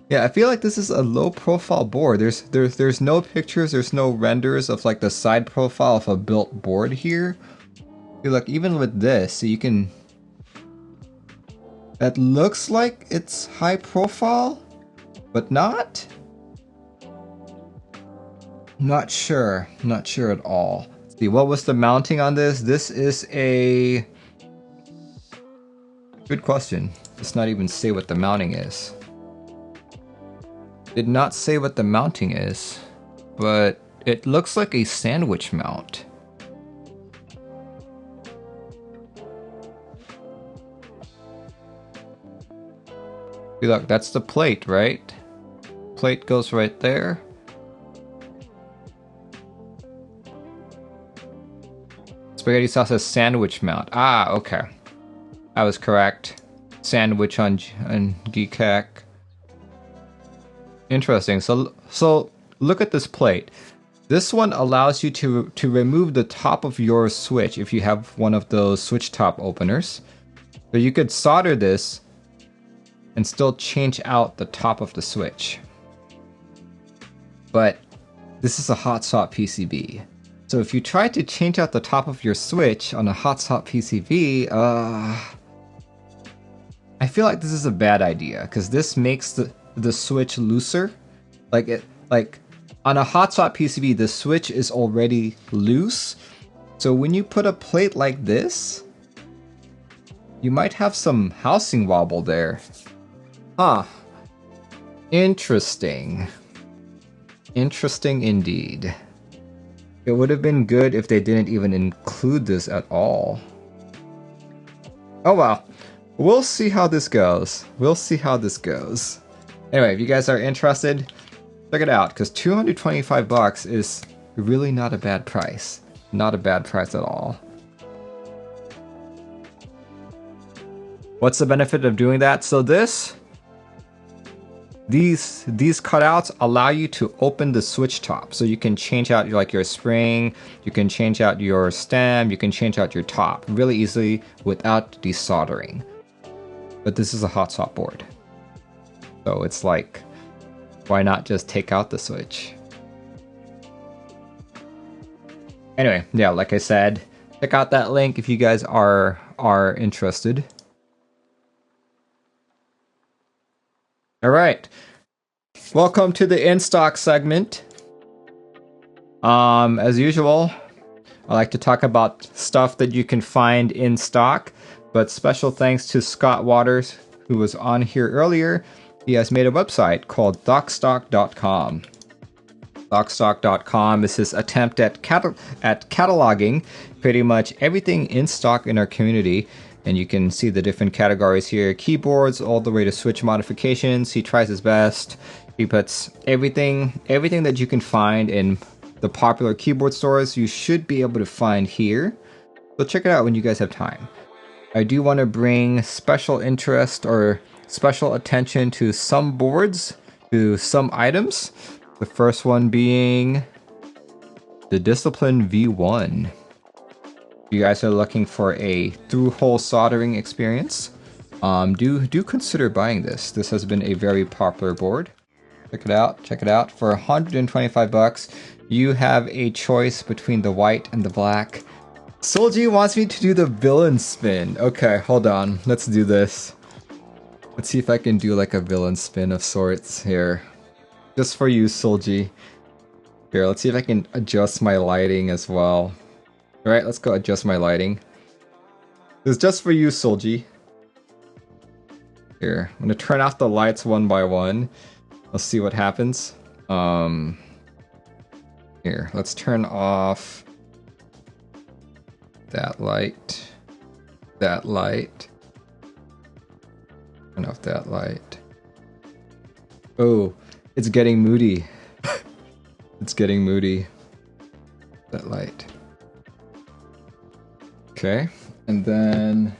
Yeah, I feel like this is a low profile board. There's no pictures, there's no renders of like the side profile of a built board here. I feel like even with this, you can... It looks like it's high profile, but not? Not sure at all. Let's see, what was the mounting on this? This is a... Good question. Does not even say what the mounting is. Did not say what the mounting is, but it looks like a sandwich mount. See, look, that's the plate, right? Plate goes right there. Spaghetti sauce says sandwich mount. Ah, okay. I was correct. Sandwich on Geekark. Interesting. So look at this plate. This one allows you to remove the top of your switch if you have one of those switch top openers. So you could solder this and still change out the top of the switch. But this is a hot swap PCB. So if you try to change out the top of your switch on a hot swap PCB, I feel like this is a bad idea because this makes the switch looser. Like on a hot swap PCB, the switch is already loose. So when you put a plate like this, you might have some housing wobble there. Huh. Interesting. Interesting indeed. It would have been good if they didn't even include this at all. Oh well. We'll see how this goes. We'll see how this goes. Anyway, if you guys are interested, check it out, because $225 is really not a bad price. Not a bad price at all. What's the benefit of doing that? So these cutouts allow you to open the switch top, so you can change out your spring, you can change out your stem, you can change out your top really easily without desoldering. But this is a hot swap board, so it's like, why not just take out the switch? Anyway, yeah, like I said, check out that link if you guys are interested. All right, welcome to the Instock segment. As usual, I like to talk about stuff that you can find in stock, but special thanks to Scott Waters, who was on here earlier. He has made a website called docstock.com. Docstock.com is his attempt at cataloging pretty much everything in stock in our community. And you can see the different categories here, keyboards all the way to switch modifications. He tries his best. He puts everything that you can find in the popular keyboard stores, you should be able to find here. So check it out when you guys have time. I do want to bring special interest or special attention to some boards, to some items. The first one being the Discipline V1. If you guys are looking for a through-hole soldering experience, do consider buying this. This has been a very popular board. Check it out, check it out. For 125 bucks, you have a choice between the white and the black. Solji wants me to do the villain spin. Okay, hold on. Let's do this. Let's see if I can do like a villain spin of sorts here. Just for you, Solji. Here, let's see if I can adjust my lighting as well. Alright, let's go adjust my lighting. This is just for you, Solji. Here, I'm gonna turn off the lights one by one. Let's see what happens. Here, let's turn off that light. That light. Turn off that light. Oh, it's getting moody. It's getting moody. That light. Okay, and then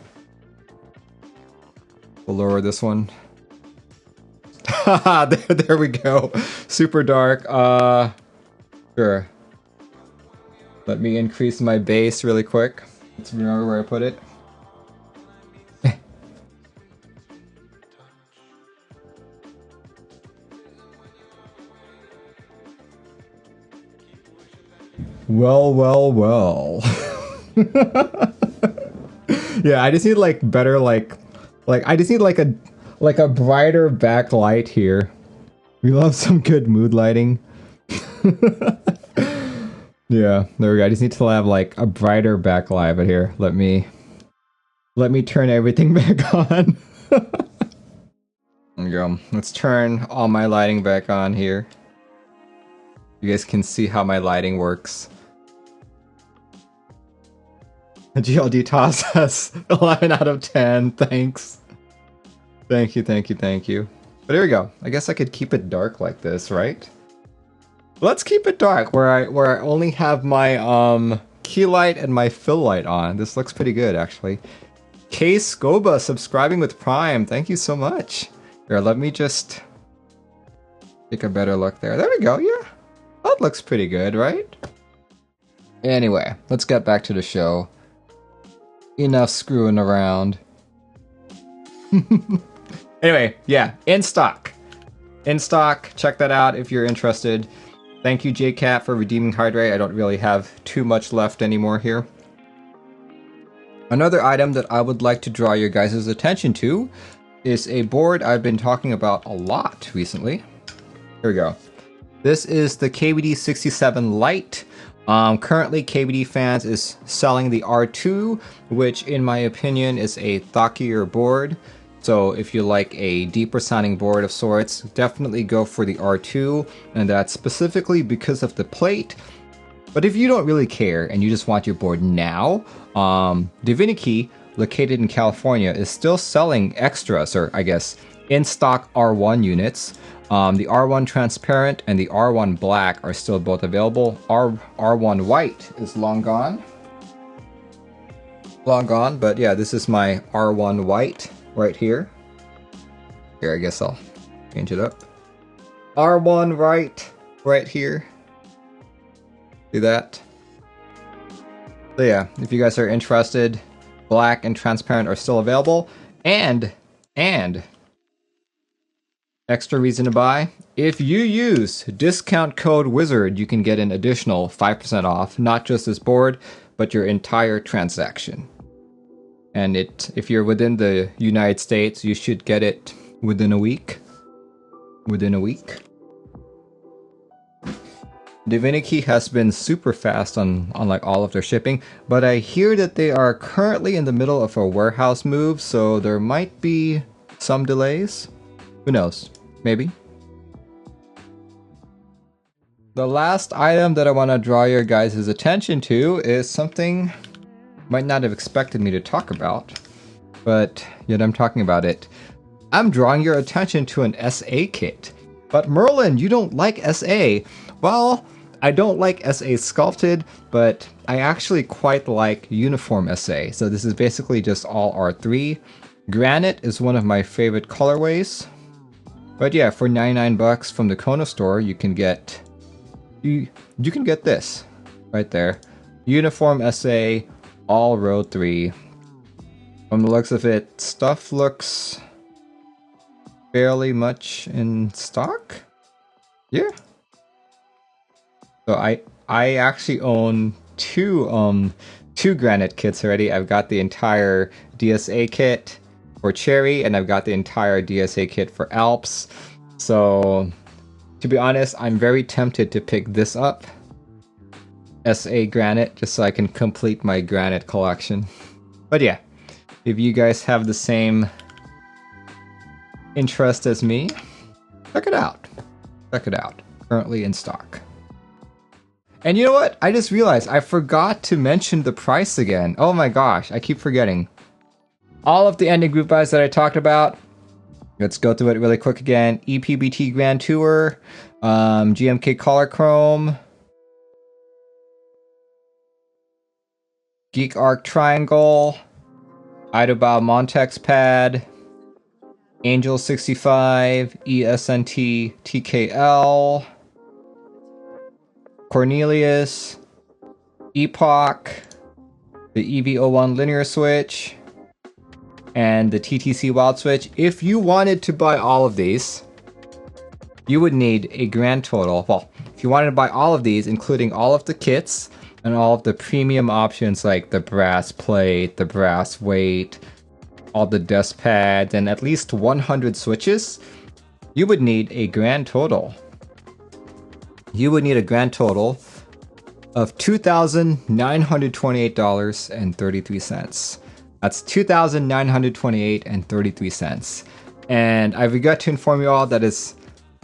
we'll lower this one. there we go. Super dark. Sure. Let me increase my base really quick. Let's remember where I put it. Well. Yeah, I just need like better like I just need like a brighter backlight here. We love some good mood lighting. Yeah, there we go. I just need to have like a brighter backlight, but here, let me turn everything back on. There we go. Let's turn all my lighting back on here. You guys can see how my lighting works. GLD toss us 11 out of 10. Thanks. Thank you. But here we go. I guess I could keep it dark like this, right? Let's keep it dark where I only have my key light and my fill light on. This looks pretty good actually. K Scoba subscribing with Prime. Thank you so much. Here, let me just take a better look there. There we go. Yeah. That looks pretty good, right? Anyway, let's get back to the show. Enough screwing around. Anyway, yeah, Instock. Instock, check that out if you're interested. Thank you, JCat, for redeeming Hydrate. I don't really have too much left anymore here. Another item that I would like to draw your guys' attention to is a board I've been talking about a lot recently. Here we go. This is the KBD67Lite. Currently, KBD Fans is selling the R2, which in my opinion is a thockier board. So if you like a deeper sounding board of sorts, definitely go for the R2, and that's specifically because of the plate. But if you don't really care and you just want your board now, Infinikey, located in California, is still selling extras, or I guess in stock R1 units. The R1 transparent and the R1 black are still both available. R1 white is long gone. Long gone, but yeah, this is my R1 white right here. Here, I guess I'll change it up. R1 right here. See that? So yeah, if you guys are interested, black and transparent are still available. And extra reason to buy, if you use discount code WIZARD, you can get an additional 5% off, not just this board, but your entire transaction. And if you're within the United States, you should get it within a week. Infinikey has been super fast on like all of their shipping, but I hear that they are currently in the middle of a warehouse move, so there might be some delays. Who knows? Maybe. The last item that I want to draw your guys' attention to is something you might not have expected me to talk about, but yet I'm talking about it. I'm drawing your attention to an SA kit. But Merlin, you don't like SA. Well, I don't like SA sculpted, but I actually quite like uniform SA. So this is basically just all R3. Granite is one of my favorite colorways. But yeah, for 99 bucks from the Kona store, you can get you can get this right there. Uniform SA All Road 3. From the looks of it, stuff looks fairly much in stock. Yeah. So I actually own two Granite kits already. I've got the entire DSA kit for Cherry, and I've got the entire DSA kit for Alps. So to be honest, I'm very tempted to pick this up, SA Granite, just so I can complete my Granite collection. But yeah, if you guys have the same interest as me, check it out. Check it out. Currently in stock. And you know what? I just realized I forgot to mention the price again. Oh my gosh, I keep forgetting. All of the ending group buys that I talked about, let's go through it really quick again. ePBT Grand Tour, GMK Colorchrome, Geekark Triangle, IDOBAO Montex Pad, Angel 65, ESN TKL, Cornelius, Epoch, the EV01 linear switch, and the TTC wild switch. If you wanted to buy all of these, you would need a grand total. Well, if you wanted to buy all of these, including all of the kits and all of the premium options like the brass plate, the brass weight, all the desk pads, and at least 100 switches, you would need a grand total. You would need a grand total of $2,928.33. That's $2,928.33. And I regret to inform you all that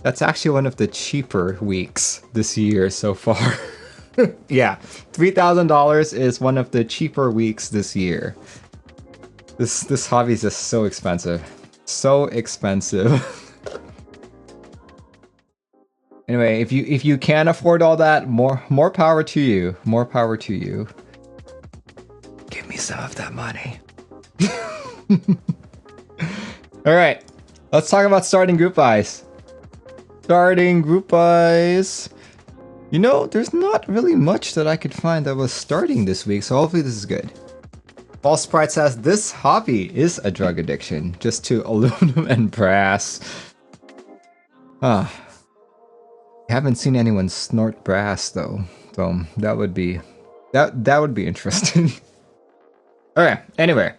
that's actually one of the cheaper weeks this year so far. Yeah, $3,000 is one of the cheaper weeks this year. This hobby is just so expensive. So expensive. Anyway, if you can afford all that, more power to you. More power to you. Give me some of that money. Alright, let's talk about starting group buys. Starting group buys. You know, there's not really much that I could find that was starting this week, so hopefully this is good. False Sprite says, this hobby is a drug addiction, just to aluminum and brass. I haven't seen anyone snort brass though, so that would be interesting. Alright, anyway.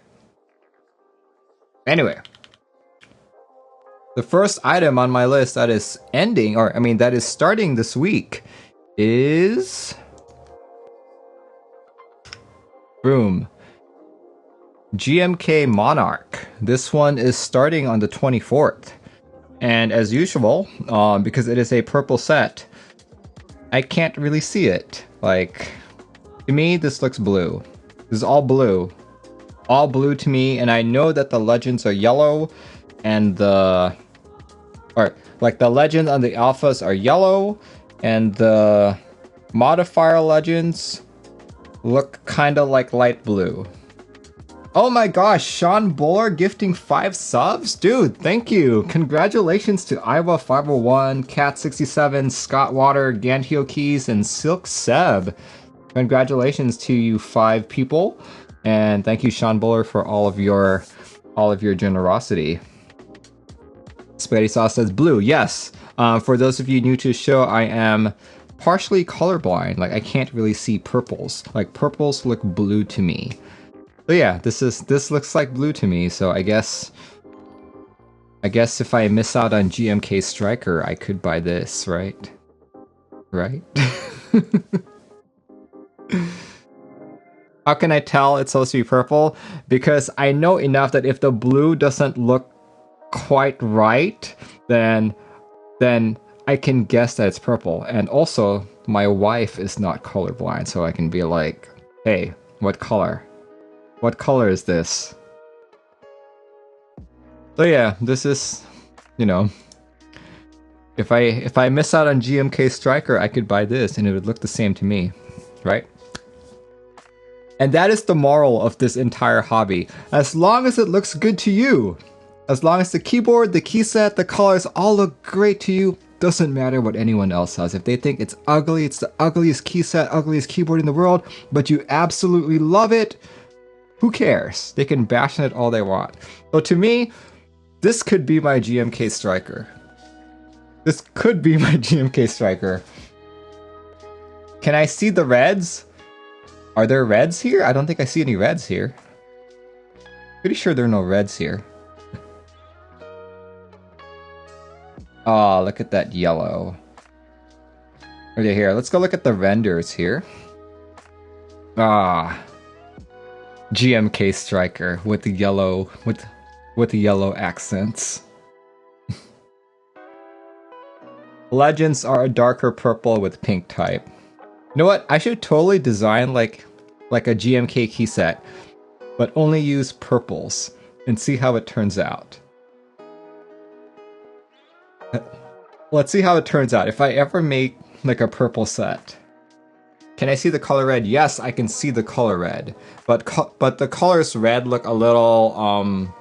The first item on my list that is that is starting this week is... boom. GMK Monarch. This one is starting on the 24th. And as usual, because it is a purple set, I can't really see it. Like, to me, this looks blue. This is all blue. All blue to me, and I know that the legends are yellow, and the legends on the alphas are yellow, and the modifier legends look kind of like light blue. Oh my gosh, Sean Buller gifting 5 subs? Dude, thank you. Congratulations to Iowa501, Cat67, Scott Water, Gantio Keys, and Silk Seb. Congratulations to you 5 people. And thank you, Sean Buller, for all of your generosity. Spaghetti Sauce says blue. Yes. For those of you new to the show, I am partially colorblind. Like, I can't really see purples. Like, purples look blue to me. So yeah, this looks like blue to me, so I guess if I miss out on GMK Striker, I could buy this, right? Right? How can I tell it's supposed to be purple? Because I know enough that if the blue doesn't look quite right, then I can guess that it's purple. And also, my wife is not colorblind, so I can be like, hey, what color? What color is this? So yeah, this is, you know, if I miss out on GMK Striker, I could buy this and it would look the same to me, right? And that is the moral of this entire hobby. As long as it looks good to you, as long as the keyboard, the key set, the colors all look great to you, doesn't matter what anyone else says. If they think it's ugly, it's the ugliest key set, ugliest keyboard in the world, but you absolutely love it, who cares? They can bash on it all they want. So to me, this could be my GMK Striker. This could be my GMK Striker. Can I see the reds? Are there reds here? I don't think I see any reds here. Pretty sure there are no reds here. Oh, look at that yellow. Okay, here, let's go look at the renders here. Ah, GMK Striker with the yellow, with the yellow accents. Legends are a darker purple with pink type. You know what? I should totally design like a GMK key set, but only use purples and see how it turns out. Let's see how it turns out. If I ever make like a purple set. Can I see the color red? Yes, I can see the color red. But the colors red look a little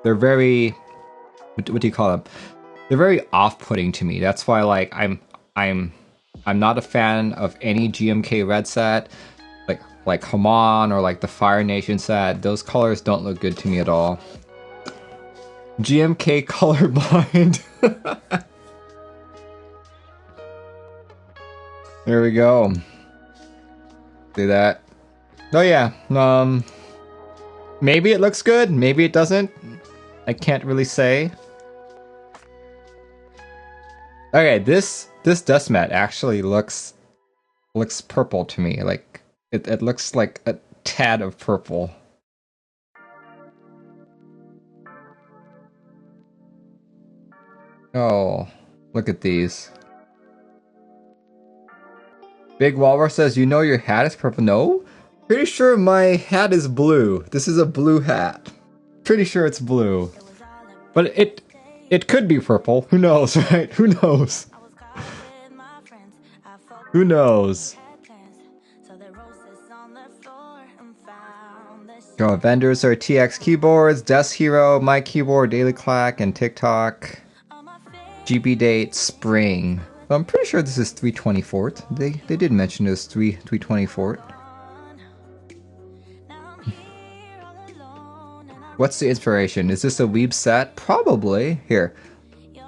they're very what do you call them? They're very off-putting to me. That's why like I'm not a fan of any GMK red set. Like Haman or like the Fire Nation set. Those colors don't look good to me at all. GMK colorblind. There we go. Do that. Oh yeah. Maybe it looks good. Maybe it doesn't. I can't really say. Okay, this Deskmat actually looks purple to me. Like it looks like a tad of purple. Oh, look at these. Big Walrus says, you know your hat is purple? No? Pretty sure my hat is blue. This is a blue hat. Pretty sure it's blue. But it could be purple. Who knows, right? Who knows? Who knows? Go, vendors are TX keyboards, Desk Hero, My Keyboard, Daily Clack, and TikTok. GB date, spring. I'm pretty sure this is 3/24th. They did mention this 3/24th. What's the inspiration? Is this a weeb set? Probably. Here.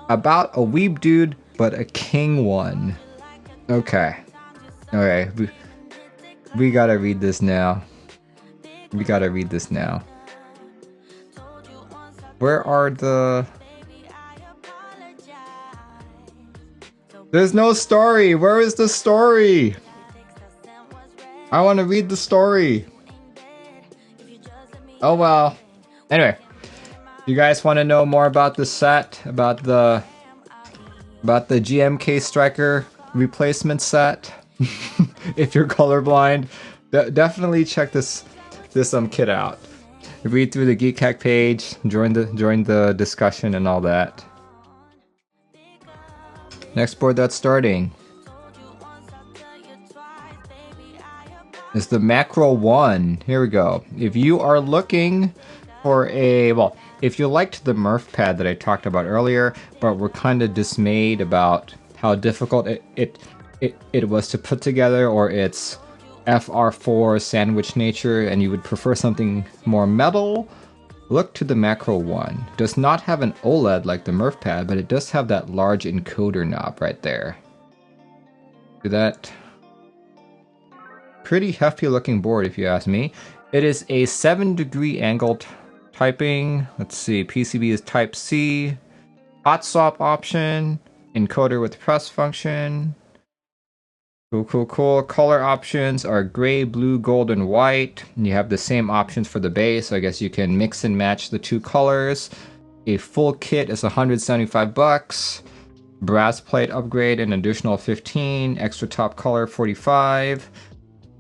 About a weeb dude, but a king one. Okay. Okay. We gotta read this now. We gotta read this now. Where are the... There's no story! Where is the story? I want to read the story. Oh well. Anyway, you guys want to know more about this set, about the GMK Striker replacement set? If you're colorblind, definitely check this kit out. Read through the Geekark page, join the discussion and all that. Next board that's starting is the Macro 1. Here we go. If you are looking for a, well, if you liked the Murphad that I talked about earlier, but were kind of dismayed about how difficult it was to put together, or its FR4 sandwich nature, and you would prefer something more metal, look to the Macro 1. Does not have an OLED like the Murphad, but it does have that large encoder knob right there. See that? Pretty hefty looking board if you ask me. It is a 7-degree angle typing. Let's see, PCB is Type C. Hot swap option. Encoder with press function. Cool. Color options are gray, blue, gold, and white. And you have the same options for the base, so I guess you can mix and match the two colors. A full kit is $175. Brass plate upgrade an additional 15. Extra top color 45.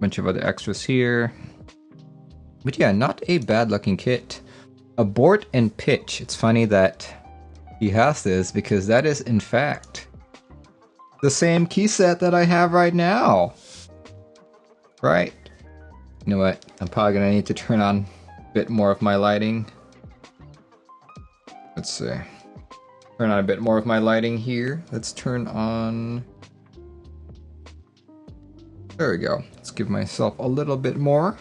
Bunch of other extras here. But yeah, not a bad looking kit. Abort and pitch. It's funny that he has this because that is in fact the same key set that I have right now. Right? You know what? I'm probably gonna need to turn on a bit more of my lighting. Let's see. Turn on a bit more of my lighting here. Let's turn on... There we go. Let's give myself a little bit more.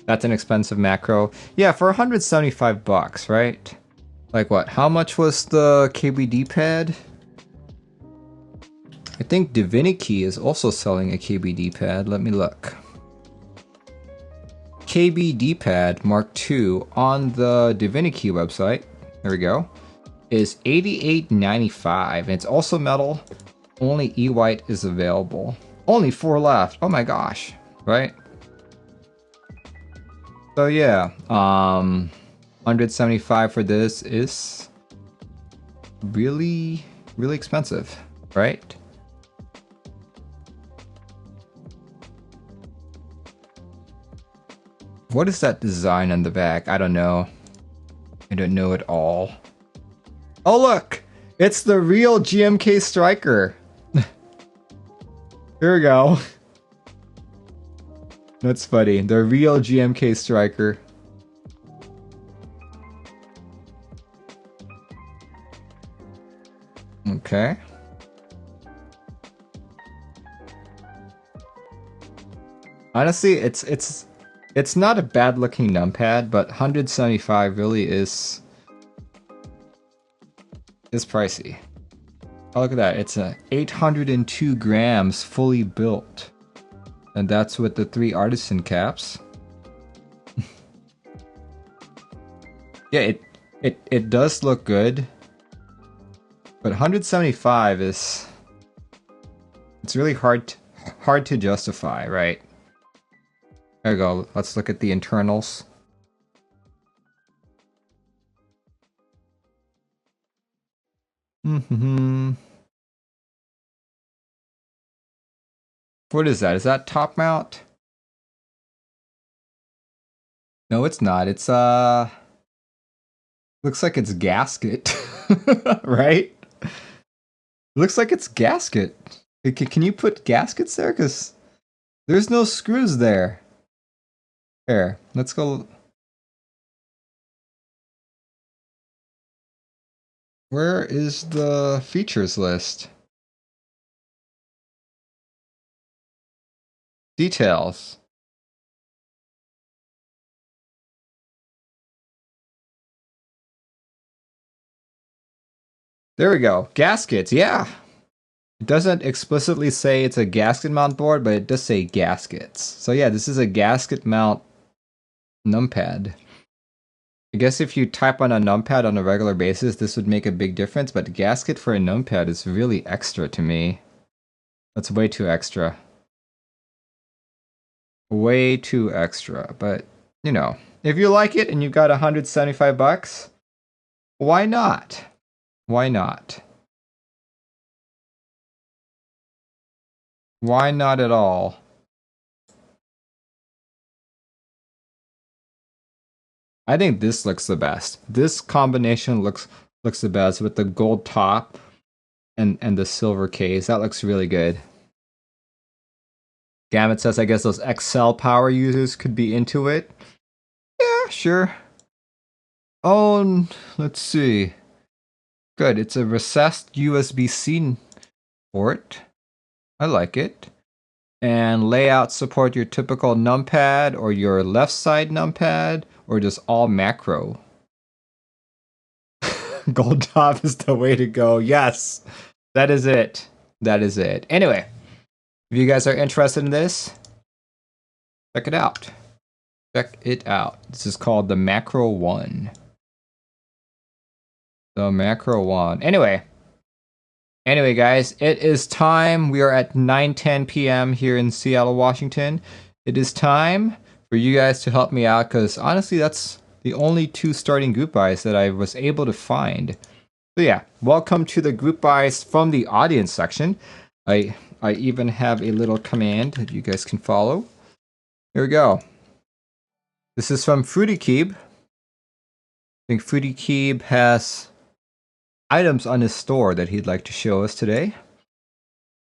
That's an expensive macro. Yeah, for 175 bucks, right? Like what? How much was the KBD pad? I think Infinikey is also selling a KBD pad. Let me look. KBD pad Mark II on the Infinikey website. There we go. Is $88.95. And it's also metal. Only E-white is available. Only 4 left. Oh my gosh. Right? So yeah, 175 for this is really, really expensive, right? What is that design on the back? I don't know. I don't know at all. Oh look! It's the real GMK Striker! Here we go. That's funny. The real GMK Striker. Okay. Honestly, it's not a bad looking numpad, but 175 really is pricey. Oh, look at that. It's a 802 grams fully built. And that's with the 3 artisan caps. Yeah, it does look good. But 175 is... It's really hard to justify, right? There we go. Let's look at the internals. What is that? Is that top mount? No, it's not. It's looks like it's gasket. Right? Looks like it's gasket. Can you put gaskets there? Because there's no screws there. Here, let's go. Where is the features list? Details. There we go. Gaskets, yeah. It doesn't explicitly say it's a gasket mount board, but it does say gaskets. So yeah, this is a gasket mount numpad. I guess if you type on a numpad on a regular basis, this would make a big difference, but the gasket for a numpad is really extra to me. That's way too extra. Way too extra, but you know, if you like it and you've got 175 bucks, why not? Why not? Why not at all? I think this looks the best. This combination looks the best with the gold top and the silver case. That looks really good. Gamut says, I guess those Excel power users could be into it. Yeah, sure. Oh, let's see. Good, it's a recessed USB-C port. I like it. And layout support your typical numpad or your left side numpad or just all macro. Gold top is the way to go. Yes, that is it. That is it. Anyway, if you guys are interested in this, check it out. Check it out. This is called the Macro 1. The Macro 1. Anyway, guys, it is time. We are at 9:10 p.m. here in Seattle, Washington. It is time for you guys to help me out because honestly, that's the only 2 starting group buys that I was able to find. So yeah, welcome to the group buys from the audience section. I even have a little command that you guys can follow. Here we go. This is from Fruity Keeb. I think Fruity Keeb has items on his store that he'd like to show us today.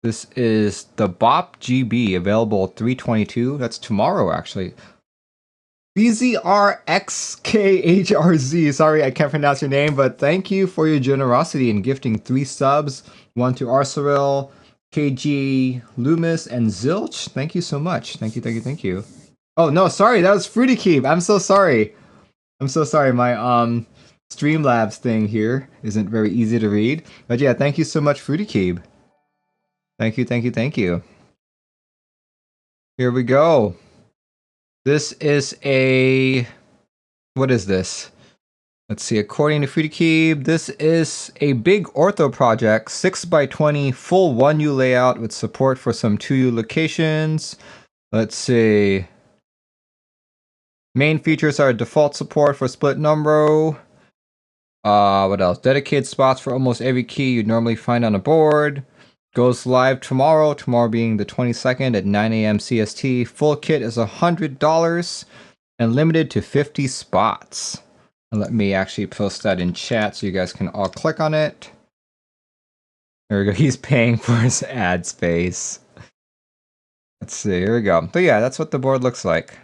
This is the BOP GB, available 322. That's tomorrow, actually. BZRXKHRZ. Sorry, I can't pronounce your name, but thank you for your generosity in gifting 3 subs. 1 to Arceril, KG, Loomis, and Zilch. Thank you so much. Thank you, thank you, thank you. Oh, no, sorry. That was Fruity Keep. I'm so sorry. I'm so sorry. My Streamlabs thing here isn't very easy to read. But yeah, thank you so much, Fruity Keep. Thank you, thank you, thank you. Here we go. This is a... What is this? Let's see, according to Fruity Keep, this is a big ortho project, 6x20 full 1U layout with support for some 2U locations. Let's see. Main features are default support for split number. What else? Dedicated spots for almost every key you'd normally find on a board. Goes live tomorrow being the 22nd at 9 AM CST. Full kit is $100 and limited to 50 spots. And let me actually post that in chat so you guys can all click on it. There we go. He's paying for his ad space. Let's see. Here we go. So yeah, that's what the board looks like.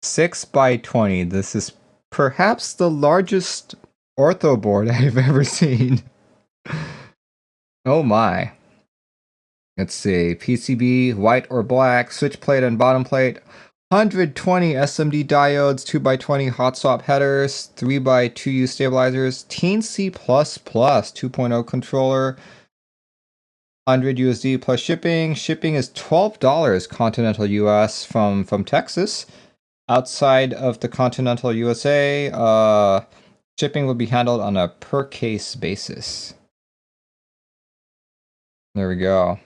6x20. This is perhaps the largest ortho board I've ever seen. Oh my. Let's see. PCB, white or black, switch plate and bottom plate. 120 SMD diodes, 2x20 hot swap headers, 3x2U stabilizers, Teensy++ 2.0 controller, 100 USD plus shipping. Shipping is $12 continental US from Texas. Outside of the continental USA, shipping will be handled on a per case basis. There we go.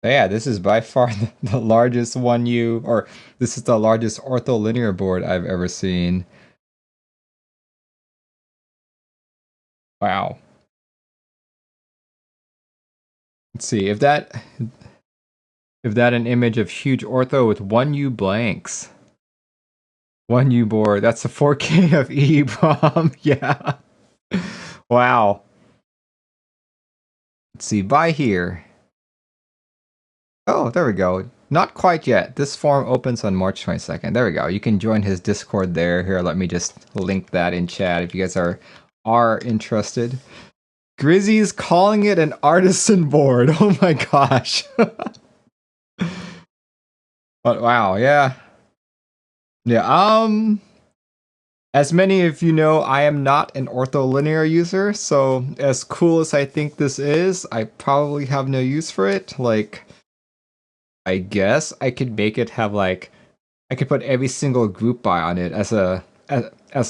So yeah, this is by far the largest 1U, or this is the largest ortho linear board I've ever seen. Wow. Let's see, if that an image of huge ortho with 1U blanks. 1U board, that's a 4K of EEPROM, yeah. Wow. Let's see, buy here. Oh, there we go. Not quite yet. This form opens on March 22nd. There we go. You can join his Discord there. Here, let me just link that in chat if you guys are interested. Grizzy's calling it an artisan board. Oh my gosh. But wow, yeah. Yeah, as many of you know, I am not an ortholinear user, so as cool as I think this is, I probably have no use for it. Like, I guess I could make it have like, I could put every single group by on it as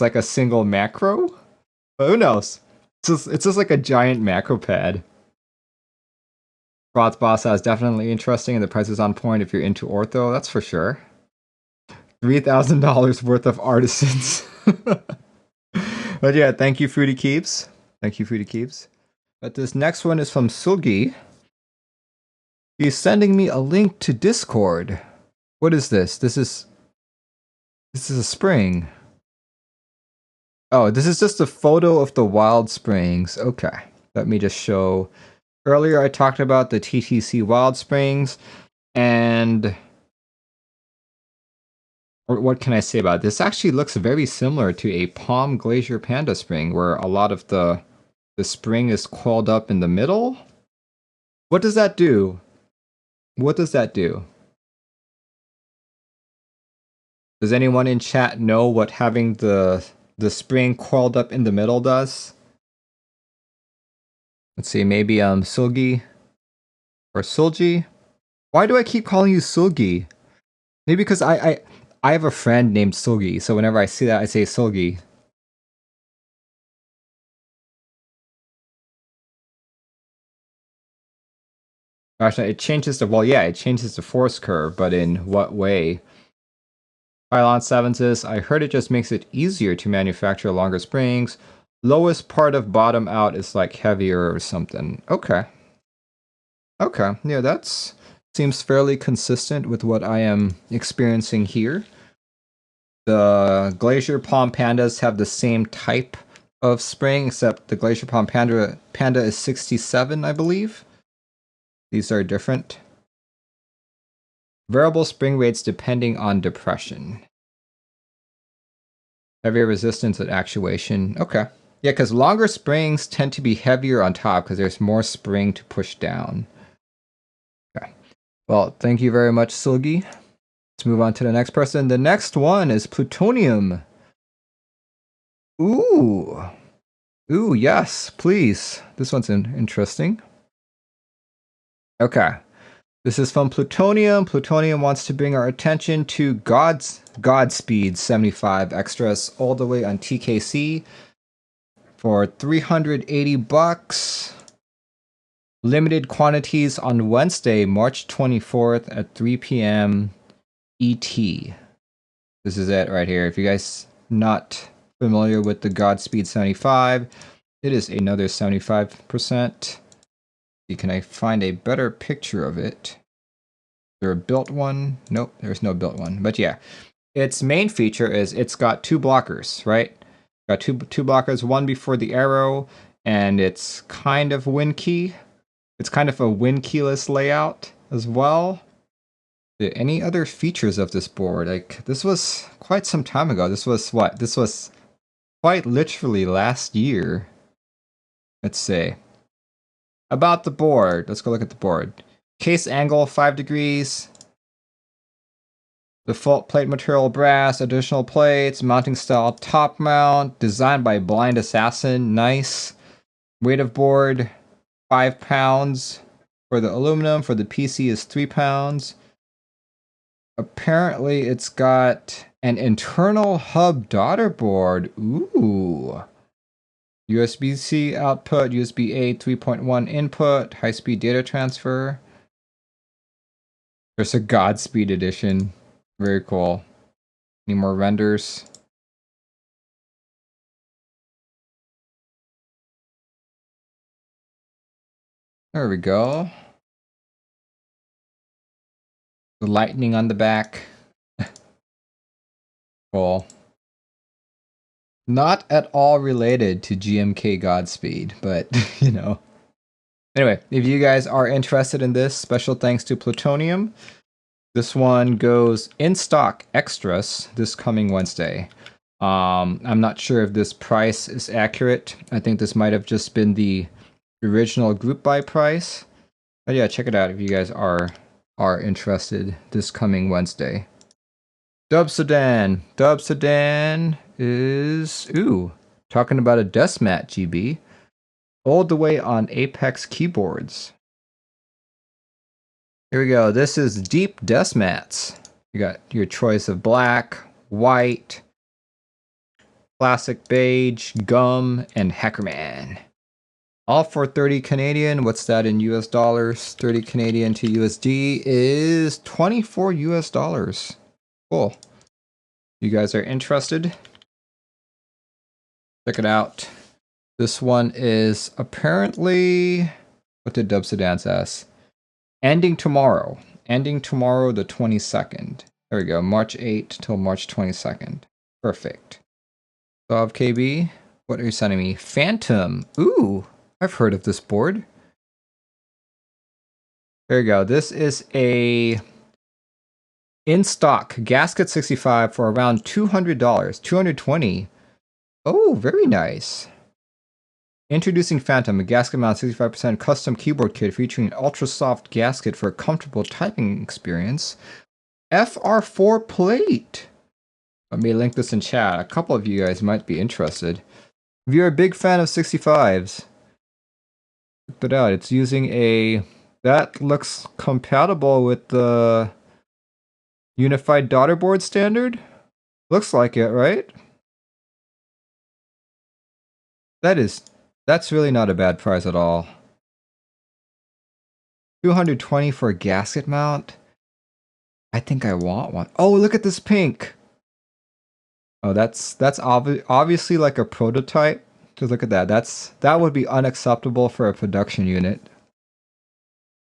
like a single macro, but who knows? It's just like a giant Macropad. Froth Boss is definitely interesting, and the price is on point if you're into ortho. That's for sure. $3,000 worth of artisans. But yeah, thank you, Fruity Keeps. Thank you, Fruity Keeps. But this next one is from Sulgi. He's sending me a link to Discord. What is this? This is a spring. Oh, this is just a photo of the wild springs. Okay, let me just show. Earlier I talked about the TTC wild springs, and what can I say about it? This actually looks very similar to a Palm Glacier Panda spring, where a lot of the spring is coiled up in the middle. What does that do? What does that do? Does anyone in chat know what having the spring coiled up in the middle does? Let's see, maybe Sulgi or Sulgi. Why do I keep calling you Sulgi? Maybe because I have a friend named Sulgi, so whenever I see that, I say Sulgi. Gosh, it changes the, well, yeah, it changes the force curve, but in what way? Pylon 7 says, I heard it just makes it easier to manufacture longer springs. Lowest part of bottom out is like heavier or something. Okay. Okay, yeah, that's seems fairly consistent with what I am experiencing here. The Glacier Palm Pandas have the same type of spring, except the Glacier Palm Panda is 67, I believe. These are different. Variable spring rates depending on depression. Heavier resistance and actuation. Okay. Yeah, because longer springs tend to be heavier on top because there's more spring to push down. Okay. Well, thank you very much, Silgi. Let's move on to the next person. The next one is Plutonium. Ooh. Ooh, yes, please. This one's interesting. Okay. This is from Plutonium. Plutonium wants to bring our attention to Godspeed 75 extras all the way on TKC for $380. Limited quantities on Wednesday, March 24th at 3 p.m. ET. This is it right here. If you guys not familiar with the Godspeed 75, it is another 75%. Can I find a better picture of it? Is there a built one? Nope, there's no built one. But yeah, its main feature is it's got two blockers, right? Got two blockers, one before the arrow, and it's kind of win key. It's kind of a win keyless layout as well. Any other features of this board? Like, this was quite some time ago. This was what? This was quite literally last year. Let's see. About the board. Let's go look at the board. Case angle 5 degrees. Default plate material brass, additional plates, mounting style top mount, designed by Blind Assassin. Nice. Weight of board 5 pounds. For the aluminum, for the PC is 3 pounds. Apparently it's got an internal hub daughter board. Ooh. USB-C output, USB-A 3.1 input, high-speed data transfer. There's a Godspeed edition. Very cool. Any more renders? There we go. The lightning on the back. Cool. Not at all related to GMK Godspeed, but, you know. Anyway, if you guys are interested in this, special thanks to Plutonium. This one goes in stock extras this coming Wednesday. I'm not sure if this price is accurate. I think this might have just been the original group buy price. But yeah, check it out if you guys are interested this coming Wednesday. Dub Sedan. Dub Sedan is, ooh, talking about a Deskmat GB. All the way on Apex keyboards. Here we go. This is Deep Deskmats. You got your choice of black, white, classic beige, gum, and Hackerman. All for 30 Canadian. What's that in US dollars? 30 Canadian to USD is 24 US dollars. Cool. You guys are interested? Check it out. This one is apparently, what did Dub Sedan say? Ending tomorrow. Ending tomorrow the 22nd. There we go. March 8th till March 22nd. Perfect. Solve KB. What are you sending me? Phantom. Ooh, I've heard of this board. There you go. This is a in stock Gasket 65 for around $200. $220. Oh, very nice. Introducing Phantom, a gasket mount 65% custom keyboard kit featuring an ultra soft gasket for a comfortable typing experience. FR4 plate. Let me link this in chat. A couple of you guys might be interested. If you're a big fan of 65s, check that out. It's using a, that looks compatible with the Unified Daughter Board standard. Looks like it, right? That's really not a bad price at all. $220 for a gasket mount? I think I want one. Oh, look at this pink! Oh, that's obviously like a prototype. Just look at that. That would be unacceptable for a production unit.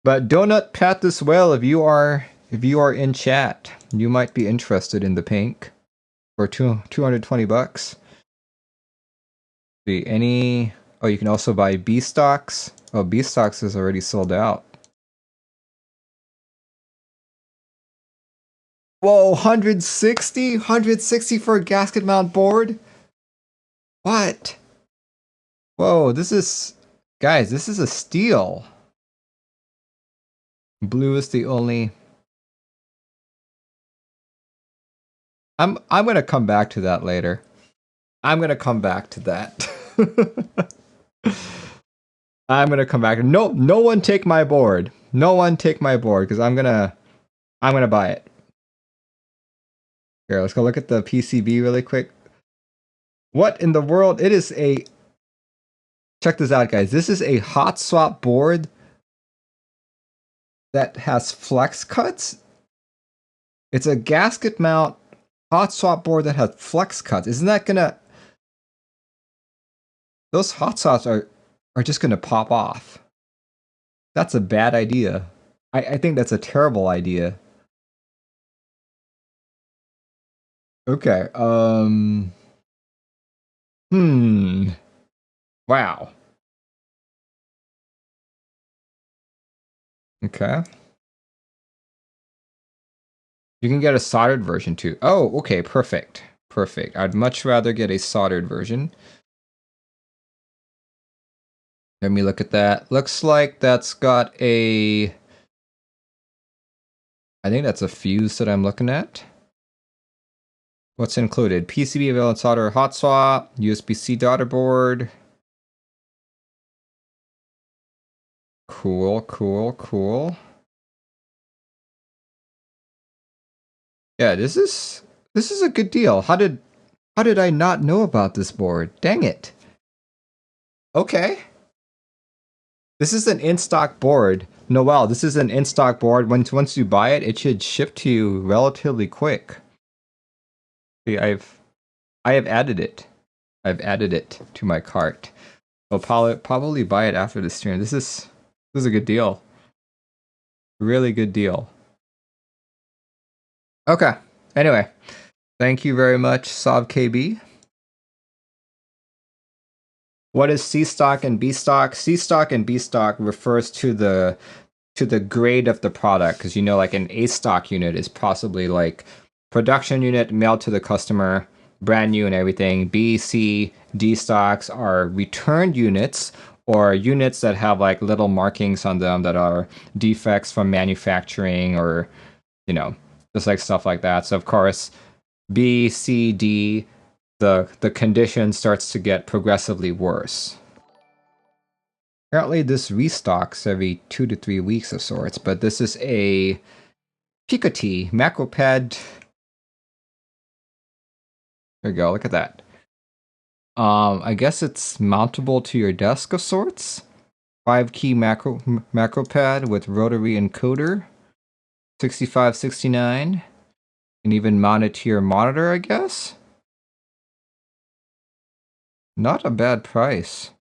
But Donut Pat this well if you are in chat. You might be interested in the pink for $220. See any? Oh, you can also buy B stocks. Oh, B stocks is already sold out. Whoa, 160? 160 for a gasket mount board? What? Whoa, this is... Guys, this is a steal. Blue is the only... I'm gonna come back to that later. I'm gonna come back to that. I'm gonna come back. No one take my board. No one take my board, because I'm gonna buy it. Here, let's go look at the PCB really quick. What in the world? It is a... Check this out, guys. This is a hot swap board that has flex cuts. It's a gasket mount hot swap board that has flex cuts. Isn't that gonna... Those hot swaps are just gonna pop off. That's a bad idea. I think that's a terrible idea. Okay, Wow. Okay. You can get a soldered version too. Oh, okay, perfect. Perfect. I'd much rather get a soldered version. Let me look at that. Looks like that's got a... I think that's a fuse that I'm looking at. What's included? PCB available solder hot swap, USB-C daughter board. Cool, cool, cool. Yeah, this is a good deal. How did I not know about this board? Dang it. Okay. This is an in-stock board. Noel, this is an in-stock board. Once you buy it, it should ship to you relatively quick. See, I have added it. I've added it to my cart. I'll probably buy it after the stream. This is a good deal. Really good deal. Okay. Anyway, thank you very much, Sav KB. What is C stock and B stock? C stock and B stock refers to the grade of the product, because you know, like an A stock unit is possibly like production unit mailed to the customer, brand new and everything. B, C, D stocks are returned units, or units that have like little markings on them that are defects from manufacturing, or you know, just like stuff like that. So of course, B, C, D, the condition starts to get progressively worse. Apparently this restocks every 2 to 3 weeks of sorts, but this is a Pikatea Macropad. There you go, look at that. I guess it's mountable to your desk of sorts. 5-key Macropad with rotary encoder. 6569. And even mount it to your monitor, I guess. Not a bad price.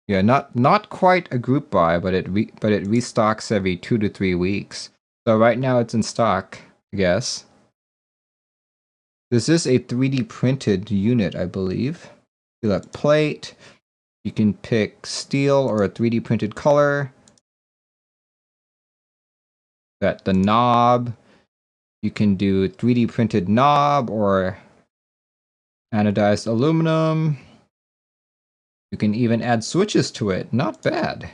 Yeah, not quite a group buy, but it restocks every 2 to 3 weeks. So right now it's in stock, I guess. This is a 3D printed unit, I believe. Select plate. You can pick steel or a 3D printed color. Got the knob. You can do 3D printed knob or anodized aluminum. You can even add switches to it. Not bad.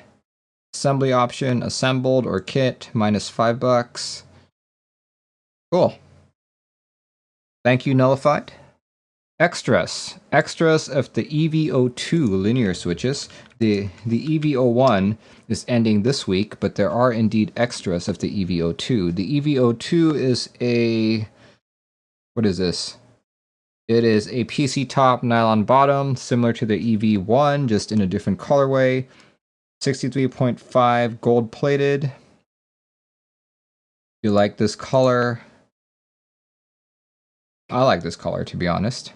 Assembly option, assembled or kit, -$5. Cool. Thank you, Nullified. Extras of the EVO2 linear switches. The EVO1 is ending this week, but there are indeed extras of the EVO2. The EVO2 is a... What is this? It is a PC top nylon bottom, similar to the EV1, just in a different colorway. 63.5 gold plated. If you like this color, I like this color, to be honest.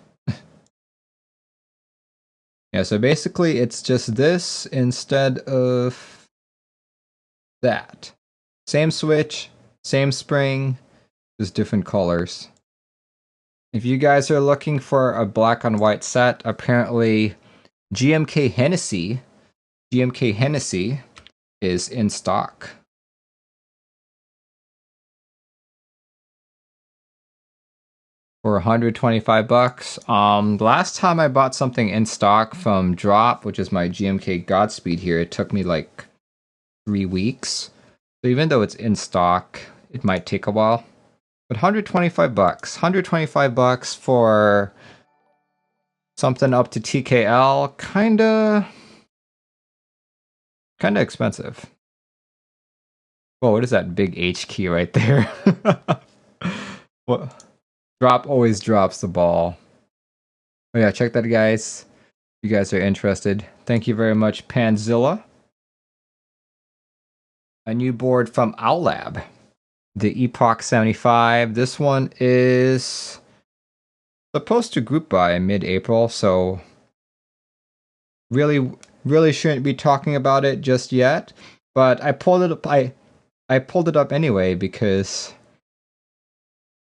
Yeah, so basically it's just this instead of that. Same switch, same spring, just different colors. If you guys are looking for a black on white set, apparently GMK Hennessy is in stock. For 125 bucks. Last time I bought something in stock from Drop, which is my GMK Godspeed here, it took me like 3 weeks. So even though it's in stock, it might take a while. But 125 bucks. 125 bucks for something up to TKL, kinda expensive. Whoa, what is that big H key right there? What? Drop always drops the ball. Oh yeah, check that, guys. If you guys are interested. Thank you very much, Panzilla. A new board from Owlab. The Epoch 75. This one is supposed to group by mid-April, so really shouldn't be talking about it just yet. But I pulled it up. I pulled it up anyway because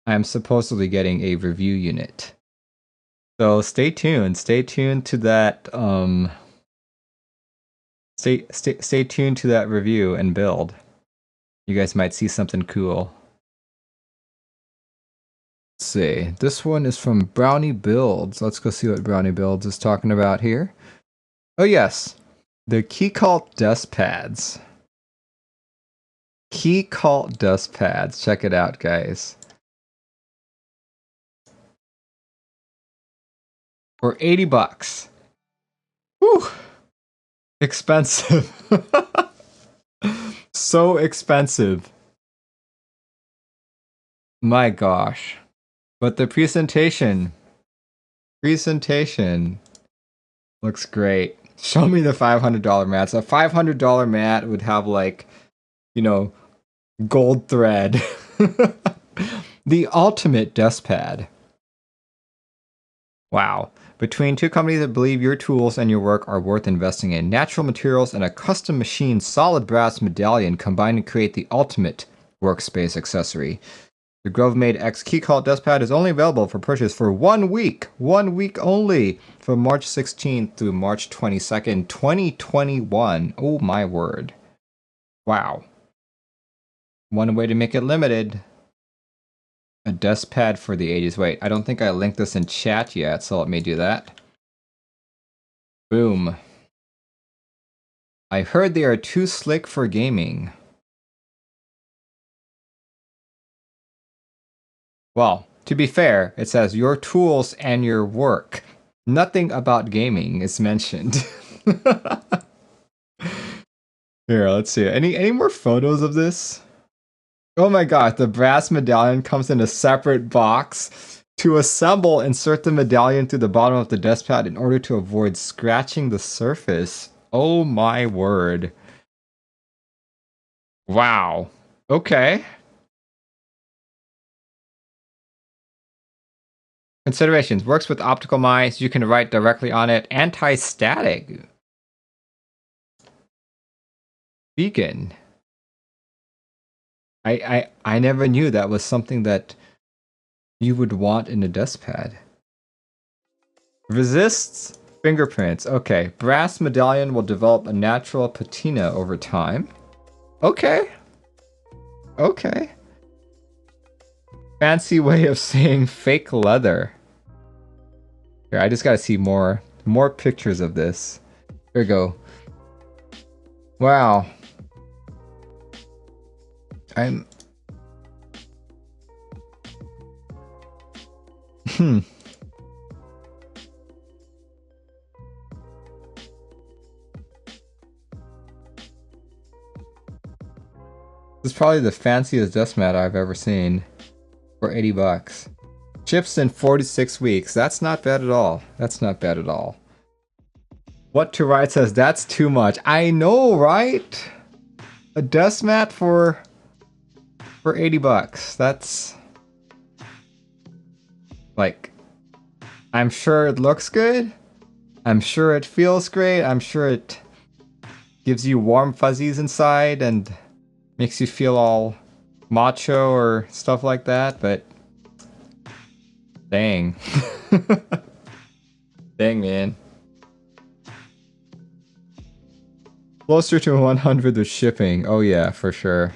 I'm supposedly getting a review unit. So stay tuned. Stay tuned to that. Stay tuned to that review and build. You guys might see something cool. Let's see. This one is from Brownie Builds. Let's go see what Brownie Builds is talking about here. Oh yes, the Geekark Dust Pads. Geekark Dust Pads. Check it out, guys. For 80 bucks. Whew. Expensive. So expensive. My gosh. But the presentation looks great. Show me the $500 mats. A $500 mat would have, like, you know, gold thread. The ultimate dust pad. Wow. Between two companies that believe your tools and your work are worth investing in, natural materials and a custom machined solid brass medallion combine to create the ultimate workspace accessory. The Grove Made X Geekark Dust Pad is only available for purchase for 1 week. 1 week only. From March 16th through March 22nd, 2021. Oh my word. Wow. One way to make it limited. A dust pad for the 80s. Wait, I don't think I linked this in chat yet, so let me do that. Boom. I heard they are too slick for gaming. Well, to be fair, it says your tools and your work. Nothing about gaming is mentioned. Here, let's see. Any more photos of this? Oh my god, the brass medallion comes in a separate box. To assemble, insert the medallion through the bottom of the dust pad in order to avoid scratching the surface. Oh my word. Wow. Okay. Considerations. Works with optical mice. You can write directly on it. Anti-static. Vegan. I never knew that was something that you would want in a dust pad. Resists fingerprints. Okay. Brass medallion will develop a natural patina over time. Okay. Okay. Fancy way of saying fake leather. Here, I just gotta see more pictures of this. Here we go. Wow. This is probably the fanciest dust mat I've ever seen. For 80 bucks. Ships in 46 weeks. That's not bad at all. That's not bad at all. What to Write says, that's too much. I know, right? A dust mat for 80 bucks. That's like, I'm sure it looks good. I'm sure it feels great. I'm sure it gives you warm fuzzies inside and makes you feel all macho or stuff like that, but Dang. Dang, man. Closer to 100 with shipping. Oh yeah, for sure.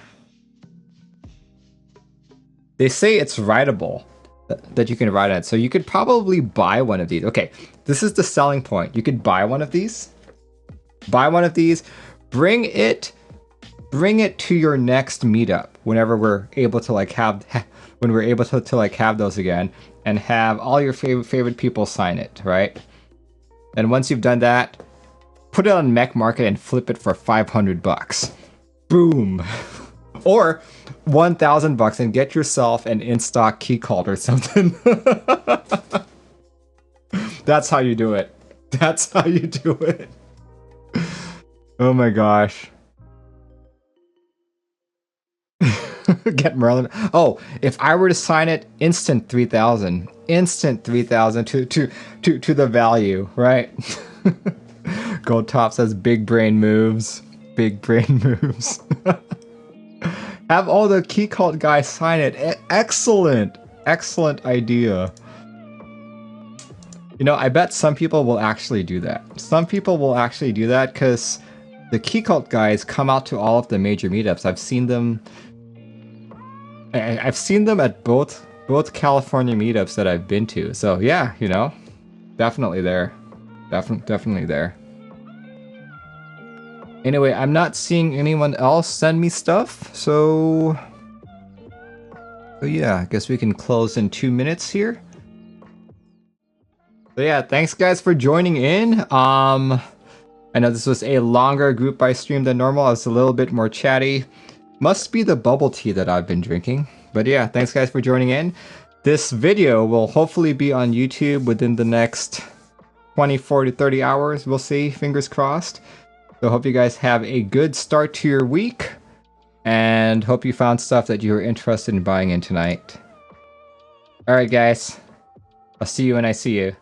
They say it's writable, that you can write on it. So you could probably buy one of these. Okay, this is the selling point. You could buy one of these. Buy one of these. Bring it to your next meetup whenever we're able to like have when we're able to like have those again, and have all your favorite people sign it, right? And once you've done that, put it on Mech Market and flip it for $500. Boom. Or $1,000 and get yourself an Instock key card or something. That's how you do it. That's how you do it. Oh my gosh. Get Merlin. Oh, if I were to sign it, instant 3,000. Instant 3,000 to the value, right? Gold Top says big brain moves. Big brain moves. Have all the key cult guys sign it. Excellent. Excellent idea. You know, I bet some people will actually do that. Some people will actually do that because the key cult guys come out to all of the major meetups. I've seen them at both California meetups that I've been to. So yeah, you know, definitely there. Definitely there. Anyway, I'm not seeing anyone else send me stuff, so yeah, I guess we can close in 2 minutes here. So yeah, thanks guys for joining in. I know this was a longer group buy stream than normal. I was a little bit more chatty. Must be the bubble tea that I've been drinking. But yeah, thanks guys for joining in. This video will hopefully be on YouTube within the next 24 to 30 hours. We'll see, fingers crossed. So hope you guys have a good start to your week, and hope you found stuff that you were interested in buying in tonight. Alright guys, I'll see you when I see you.